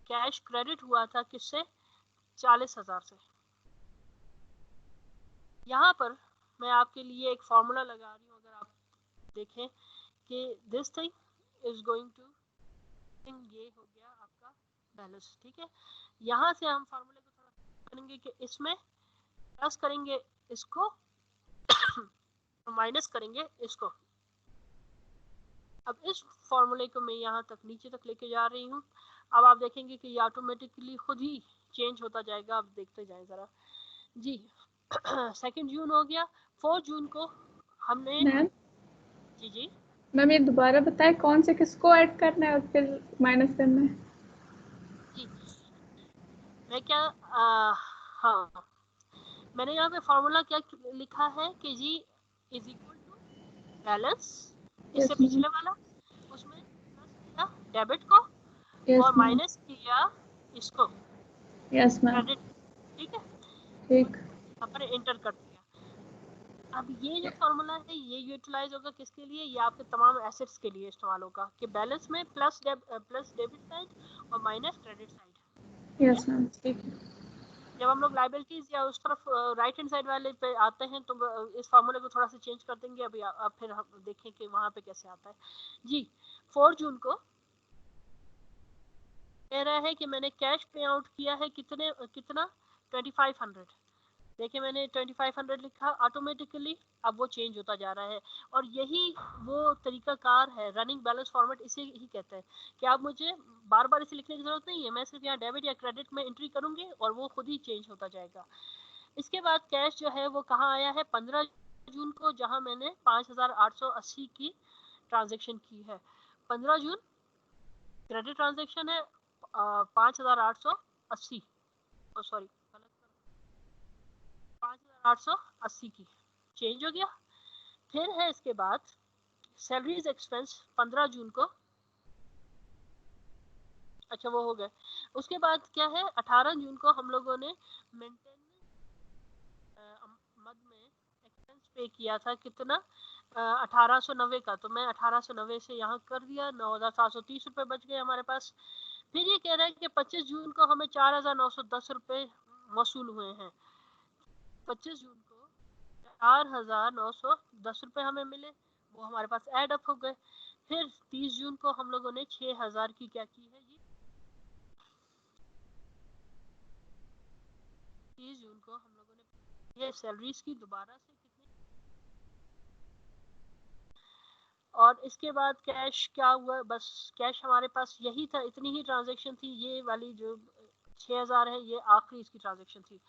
कैश क्रेडिट हुआ था किससे, 40,000 से। यहाँ पर मैं आपके लिए एक फॉर्मूला लगा रही हूँ, अगर आप देखें कि this thing is going to, ये हो गया आपका बैलेंस। ठीक है, यहाँ से हम फार्मूले को थोड़ा करेंगे कि इसमें प्लस करेंगे इसको माइनस करेंगे इसको। अब इस फॉर्मूले को मैं यहाँ तक नीचे तक लेके जा रही हूँ। अब आप देखेंगे कि ये ऑटोमेटिकली खुद ही चेंज होता जाएगा। आप देखते जाएं जरा जी। 2 जून हो गया। 4 जून को हमने मैम जी मैम ये दोबारा बताएं कौन से किसको ऐड करना है और फिर माइनस करना है। जी मैं क्या हाँ मैंने यहाँ पे फॉर्मूला क्या लिखा है कि जी इज इक्वल टू बैलेंस, इससे यस मैम, पिछले वाला, उसमें प्लस किया डेबिट को यस और मैम, माइनस किया इसको यस मैम, क्रेडिट। ठीक है, ठीक। यहाँ पर एंटर कर दिया। अब ये जो फॉर्मूला है ये यूटिलाइज होगा किसके लिए? ये आपके तमाम एसेट्स के लिए इस्तेमाल होगा कि बैलेंस में प्लस डेबिट साइड और minus credit side. Yes ma'am, ठीक है। जब हम लोग लाइबिलिटीज या उस तरफ राइट हैंड साइड वाले पे आते हैं तो इस फार्मूले को थोड़ा सा चेंज कर देंगे। अभी अब फिर हम देखें कि वहां पे कैसे आता है जी। 4 जून को कह रहा है कि मैंने कैश पे आउट किया है कितना 2500। देखिए मैंने 2500 लिखा ऑटोमेटिकली, अब वो चेंज होता जा रहा है। और यही वो तरीकाकार है रनिंग बैलेंस फॉर्मेट, इसे ही कहते हैं कि आप मुझे बार बार इसे लिखने की जरूरत नहीं है। मैं सिर्फ यहाँ डेबिट या क्रेडिट में एंट्री करूंगी और वो खुद ही चेंज होता जाएगा। इसके बाद कैश जो है वो कहाँ आया है? 15 जून को, जहां मैंने 5880 की ट्रांजेक्शन की है। 15 जून क्रेडिट ट्रांजेक्शन है 5880 सॉरी 5880 की चेंज हो गया। फिर है इसके बाद सैलरीज एक्सपेंस 15 जून को, अच्छा वो हो गए। उसके बाद क्या है 18 जून को हम लोगों ने मेंटेनेंस मद में एक्सपेंस पे किया था कितना 1890 का। तो मैं 1890 से यहाँ कर दिया, 9730 रुपए बच गए हमारे पास। फिर ये कह रहा है कि 25 जून को हमें 4910 रुपए वसूल हुए हैं। 25 जून को 4910 रुपए हमें मिले, वो हमारे पास ऐड अप हो गए। फिर 30 जून को हम लोगों ने 6000 की क्या की है जी, 30 जून को हम लोगों ने ये सैलरीज की दोबारा से कितने। और इसके बाद कैश क्या हुआ? बस कैश हमारे पास यही था, इतनी ही ट्रांजैक्शन थी। ये वाली जो 6000 है ये आखिरी इसकी ट्रांजैक्शन थी।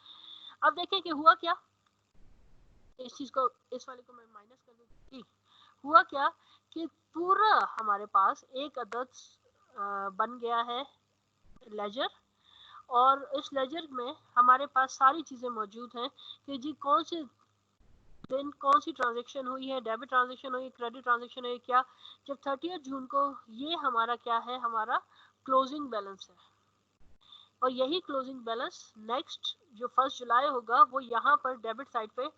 अब देखें कि हुआ क्या। इस चीज को, इस वाले को मैं माइनस कर दूंगी। हुआ क्या कि पूरा हमारे पास एक अदद बन गया है लेजर। और इस लेजर में हमारे पास सारी चीजें मौजूद हैं कि जी कौन से दिन कौन सी ट्रांजैक्शन हुई है, डेबिट ट्रांजैक्शन हुई, क्रेडिट ट्रांजैक्शन हुई क्या। जब 30 जून को ये हमारा क्या है, हमारा क्लोजिंग बैलेंस है। और यही क्लोजिंग बैलेंस नेक्स्ट जो 1 जुलाई होगा वो यहाँ पर डेबिट साइड पे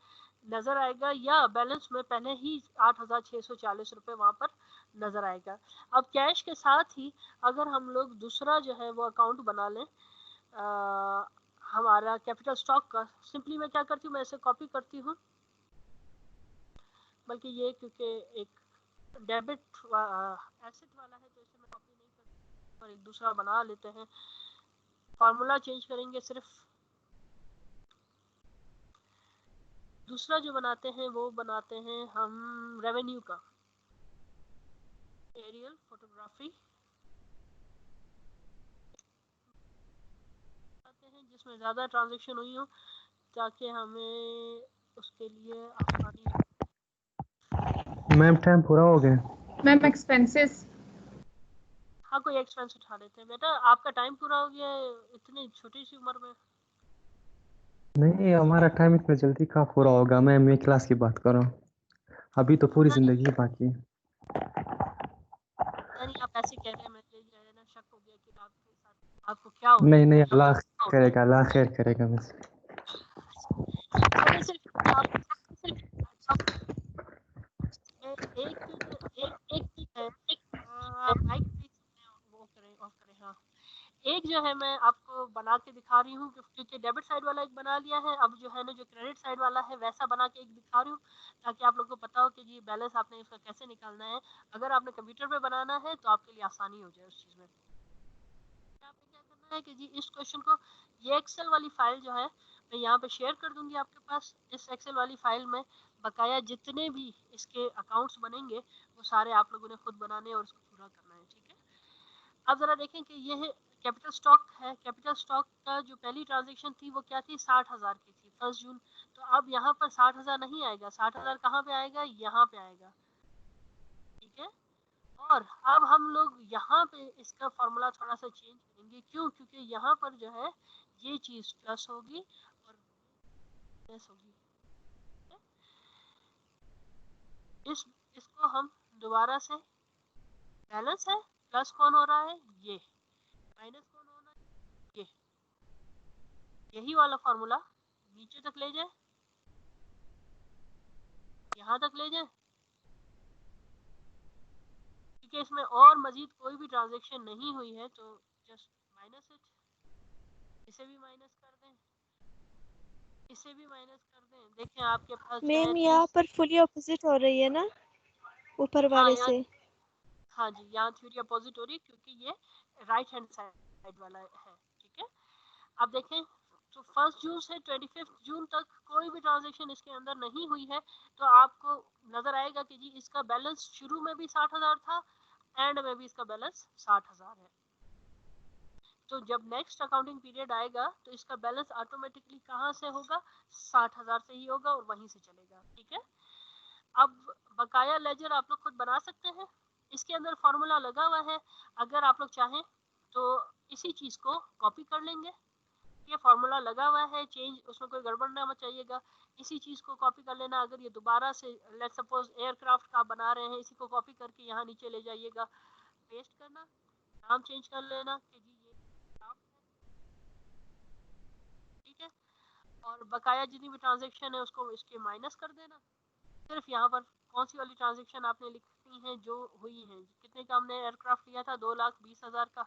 नजर आएगा, या बैलेंस में पहले ही 8640 रुपए वहां पर नजर आएगा। अब कैश के साथ ही अगर हम लोग दूसरा जो है वो अकाउंट बना लें हमारा कैपिटल स्टॉक का, सिंपली मैं क्या करती हूँ, मैं इसे कॉपी करती हूँ। बल्कि ये क्योंकि एक डेबिट एसेट वाला है तो इसे मैं कॉपी नहीं करती और एक दूसरा बना लेते हैं। फॉर्मूला चेंज करेंगे सिर्फ। दूसरा जो बनाते हैं वो बनाते हैं हम रेवेन्यू का, एरियल फोटोग्राफी हैं जिसमें ज़्यादा ट्रांजैक्शन हुई हो ताकि हमें उसके लिए आसानी हो। मैम टाइम पूरा हो गया। Ma'am expenses. हाँ कोई एक्सपेंस उठा लेते हैं। बेटा आपका टाइम पूरा हो गया है इतनी छोटी सी उम्र में। नहीं हमारा टाइम इतना जल्दी कहाँ पूरा होगा। मैं क्लास की बात कर रहा हूँ, अभी तो पूरी जिंदगी बाकी है। नहीं आप ऐसे कह रहे हैं, मुझे जो है ना शक हो गया कि आपके साथ आपको क्या हो नहीं गया। नहीं, अल्लाह करेगा, अल्लाह खैर करेगा मुझसे। मैंने सिर्फ आप एक माइक वो करें ऑफ करें। हाँ एक जो है मैं आपको बना के दिखा रही हूँ क्योंकि डेबिट साइड वाला एक बना लिया है। अब जो है ना जो क्रेडिट साइड वाला है वैसा बना के एक दिखा रही हूँ ताकि आप लोगों को पता हो कि जी बैलेंस आपने इसका कैसे निकालना है। अगर आपने कंप्यूटर पे बनाना है तो आपके लिए आसानी हो जाए उस चीज में। आपने क्या करना है कि जी इस क्वेश्चन को ये एक्सेल वाली फाइल जो है मैं यहाँ पे शेयर कर दूंगी आपके पास। इस एक्सेल वाली फाइल में बकाया जितने भी इसके अकाउंट्स बनेंगे वो सारे आप लोगों ने खुद बनाने और उसको पूरा करना है, ठीक है। अब जरा देखें कि ये है कैपिटल स्टॉक है। कैपिटल स्टॉक का जो पहली ट्रांजेक्शन थी वो क्या थी, 60,000 की थी 1 जून। तो अब यहाँ पर 60,000 नहीं आएगा, 60,000 कहाँ पे आएगा, यहाँ पे आएगा, ठीक है। और अब हम लोग यहाँ पे इसका फॉर्मूला थोड़ा सा चेंज करेंगे, क्यों, क्योंकि यहाँ पर जो है ये चीज प्लस होगी और माइनस होगी। इसको हम दोबारा से, बैलेंस है, प्लस कौन हो रहा है, ये, माइनस कौन हो रहा है, ये, यही वाला फॉर्मूला नीचे तक ले जाए, यहाँ तक ले जाए, क्योंकि इसमें और मजीद कोई भी ट्रांजेक्शन नहीं हुई है, तो जस्ट माइनस इट, इसे भी माइनस कर दें, इसे भी माइनस कर दें। देखें आपके पास जो है मैम यहाँ पर फुली ऑपोजिट हो रही है ना ऊपर हाँ वाले यहाँ, से। हाँ जी, यहाँ थ्योरी अपोजिट हो रही है क्योंकि ये राइट हैंड साइड वाला है, ठीक है। अब देखें तो 1 जून से 25 जून तक कोई भी ट्रांजेक्शन इसके अंदर नहीं हुई है, तो आपको नजर आएगा कि जी इसका बैलेंस शुरू में भी 60,000 था, एंड में भी इसका बैलेंस 60,000 है। तो जब नेक्स्ट अकाउंटिंग पीरियड आएगा तो इसका बैलेंस ऑटोमेटिकली कहाँ से होगा, 60,000 से ही होगा और वहीं से चलेगा, ठीक है। अब बकाया लेजर आप लोग खुद बना सकते हैं, इसके अंदर फॉर्मूला लगा हुआ है। अगर आप लोग चाहें तो इसी चीज को कॉपी कर लेंगे, ये फॉर्मूला लगा हुआ है, चेंज उसमें कोई गड़बड़ ना चाहिएगा, इसी चीज को कॉपी कर लेना। अगर ये दोबारा से लेट्स सपोज एयरक्राफ्ट का बना रहे हैं, इसी को कॉपी करके यहाँ नीचे ले जाइएगा, पेस्ट करना, नाम चेंज कर लेना कि जी ये ठीक है, और बकाया जितनी भी ट्रांजेक्शन है उसको इसके माइनस कर देना। सिर्फ यहाँ पर कौन सी वाली ट्रांजेक्शन आपने लिखनी है जो हुई है, कितने का हमने एयरक्राफ्ट लिया था, 2,20,000 का,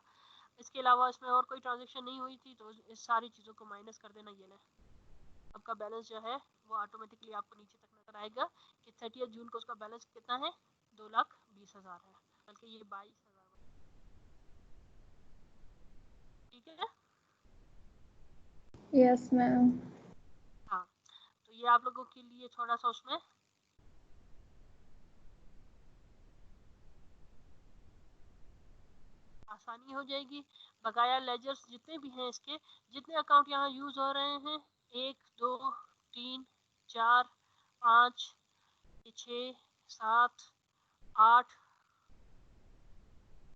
इसके अलावा इसमें और कोई ट्रांजेक्शन नहीं हुई थी, तो इस सारी चीज़ों को माइनस कर देना। ये ले आपका बैलेंस जो है वो ऑटोमेटिकली आपको नीचे तक नजर आएगा कि 30 जून को उसका बैलेंस कितना है, 2,20,000 है, बल्कि ये 22,000, ठीक है। Yes ma'am. हाँ, तो ये आप लोगों के लिए थोड़ा सा उसमें आसानी हो जाएगी। बकाया लेजर्स जितने भी हैं, इसके जितने अकाउंट यहाँ यूज हो रहे हैं, 1 2 3 4 5 6 7 8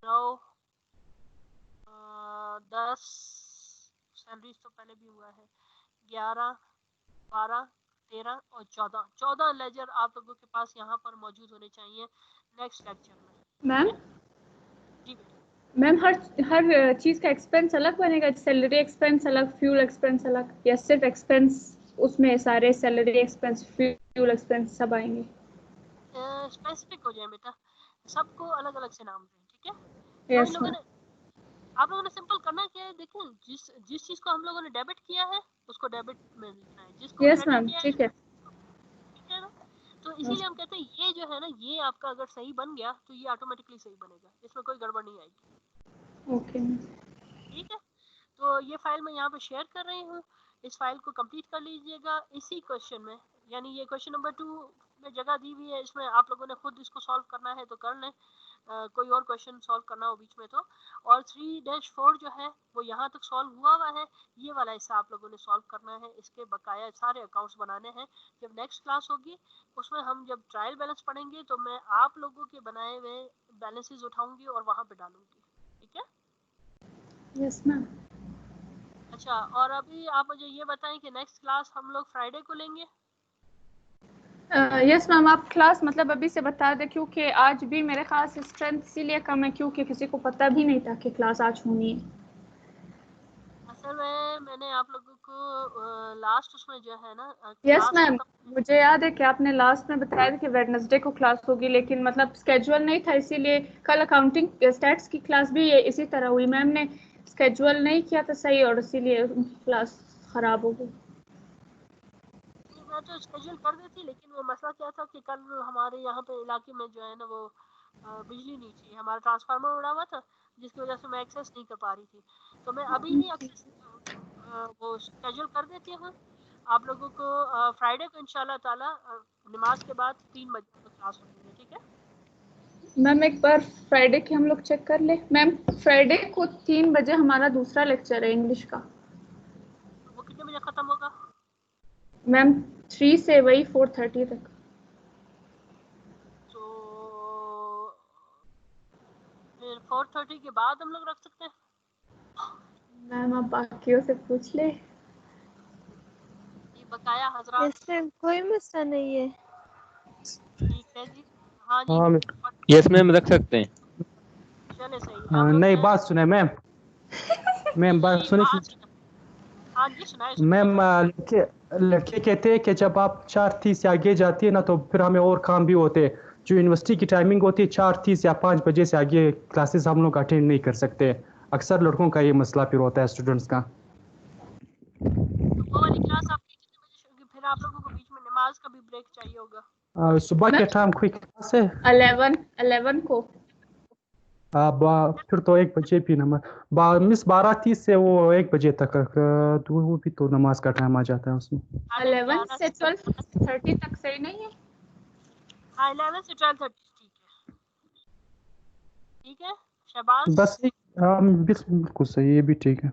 9 10, सैलरीज तो पहले भी हुआ है, 11 12 13 और 14 लेजर आप लोगों के पास यहाँ पर मौजूद होने चाहिए नेक्स्ट लेक्चर में, मैम ठीक है जी बेटा। मैम हर हर चीज़ का एक्सपेंस अलग बनेगा, सैलरी एक्सपेंस अलग, फ्यूल एक्सपेंस अलग, या सिर्फ एक्सपेंस उसमें सारे सैलरी एक्सपेंस फ्यूल एक्सपेंस सब आएंगे? स्पेसिफिक हो जाए बेटा, सबको अलग अलग से नाम दें, ठीक है। जो इन यस लोगों मैम। ने, आप लोगों ने सिंपल करना क्या है, देखें जिस जिस चीज को हम लोगों ने डेबिट किया है उसको डेबिट में लिखना है, जिसको यस क्रेडिट मैम किया है ठीक है। ठीक है ना। तो इसीलिए हम कहते हैं ये जो है ना, ये आपका अगर सही बन गया तो ये ऑटोमेटिकली सही बनेगा, इसमें कोई गड़बड़ नहीं आएगी, ओके। ठीक है। तो ये फाइल मैं यहाँ पे शेयर कर रही हूँ, इस फाइल को कंप्लीट कर लीजिएगा। इसी क्वेश्चन में, यानी ये क्वेश्चन नंबर 2 में जगह दी हुई है, इसमें आप लोगों ने खुद इसको सॉल्व करना है तो कर लें, कोई और क्वेश्चन सॉल्व करना हो बीच में तो। और 3-4 जो है वो यहाँ तक सॉल्व हुआ है, ये वाला हिस्सा आप लोगों ने सॉल्व करना है, इसके बकाया सारे अकाउंट्स बनाने हैं। जब नेक्स्ट क्लास होगी उसमें हम जब ट्रायल बैलेंस पढ़ेंगे तो मैं आप लोगों के बनाए हुए बैलेंसेस उठाऊंगी और वहाँ पे डालूंगी, ठीक है। Yes ma'am. अच्छा, और अभी आप मुझे ये बताएं कि नेक्स्ट क्लास हम लोग फ्राइडे को लेंगे। यस मैम, आप क्लास मतलब अभी से बता दें, क्योंकि आज भी मेरे ख्याल से स्ट्रेंथ इसीलिए कम है क्योंकि किसी को पता भी नहीं था कि क्लास आज होनी है। असल में मैंने आप लोगों को लास्ट उसमें जो है ना यस क्लास को मैम, मुझे याद है कि आपने लास्ट में बताया था कि वेडनेसडे को क्लास होगी, लेकिन मतलब स्केजुअल नहीं था, इसीलिए कल अकाउंटिंग स्टैट्स की क्लास भी इसी तरह हुई, मैम ने स्केजुअल नहीं किया था सही और इसीलिए क्लास खराब हो गई। मैं तो स्केड्यूल कर देती, लेकिन वो मसला क्या था कि कल हमारे यहाँ पे इलाके में जो है ना वो बिजली नहीं थी, हमारा ट्रांसफार्मर उड़ा हुआ था जिसकी वजह से मैं एक्सेस नहीं कर पा रही थी। तो मैं अभी ही एक्सेस वो शेड्यूल कर देते हैं आप लोगों को। फ्राइडे को इंशाल्लाह ताला नमाज के बाद 3 बजे तक क्लास होगी, ठीक है? मैम एक बार फ्राइडे की हम लोग चेक कर ले। मैम फ्राइडे को 3 बजे हमारा दूसरा लेक्चर है इंग्लिश का। वो कितने बजे खत्म होगा? मैम 3 से वही 4:30 तक। तो फिर 4:30 के बाद हम लोग रख सकते हैं। मैम आप बाकियों से पूछ ले। ये बकाया हजरात, इसमें कोई मसला नहीं है। ठीक है जी। हाँ जी, हाँ यस मैम रख सकते हैं। चले सही। हम लोग नहीं बात सुने मैम, मैम बात जी सुने हाँ हाँ जी, सुनाए मैम। लड़के कहते हैं कि जब आप 4:30 से आगे जाती है ना तो फिर हमें और काम भी होते हैं। जो यूनिवर्सिटी की टाइमिंग होती है 4:30 या 5 बजे से आगे क्लासेस हम लोग अटेंड नहीं कर सकते। अक्सर लड़कों का ये मसला फिर होता है स्टूडेंट्स का। तो वो वाली क्लास आपकी कितने बजे शुरू होगी? फिर आप लोगों को बीच में नमाज का भी ब्रेक चाहिए होगा। सुबह के टाइम कोई क्लास है? 11 को। फिर तो 1 बजे भी नमाज मिस 12:30 से वो 1 बजे तक तो वो भी तो नमाज का टाइम आ जाता है उसमें। 11 से 12:30 तक सही नहीं है? हाँ 11 से 12:30 ठीक है। ठीक है शहबाज। बस बिल्कुल सही, ये भी ठीक है।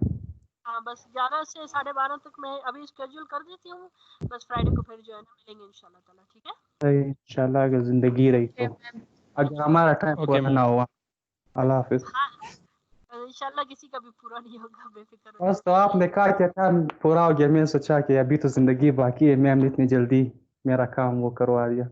हाँ बस 11 से 12:30 तक मैं अभी शेड्यूल कर देती हूँ। बस फ्राइडे को फिर जो है ना मिलेंगे इंशाल्लाह ताला, ठीक है? इंशाल्लाह अगर जिंदगी रही तो, अगर हमारा टाइम ओके पूरा मैम। ना हुआ। अल्लाह हाफिज। हाँ इंशाल्लाह किसी का भी पूरा नहीं होगा, बेफिक्र हो बस तो आपने कहा कि टाइम पूरा हो गया, मैं सोचा कि अभी तो जिंदगी बाकी है, मैम ने इतनी जल्दी मेरा काम वो करवा दिया।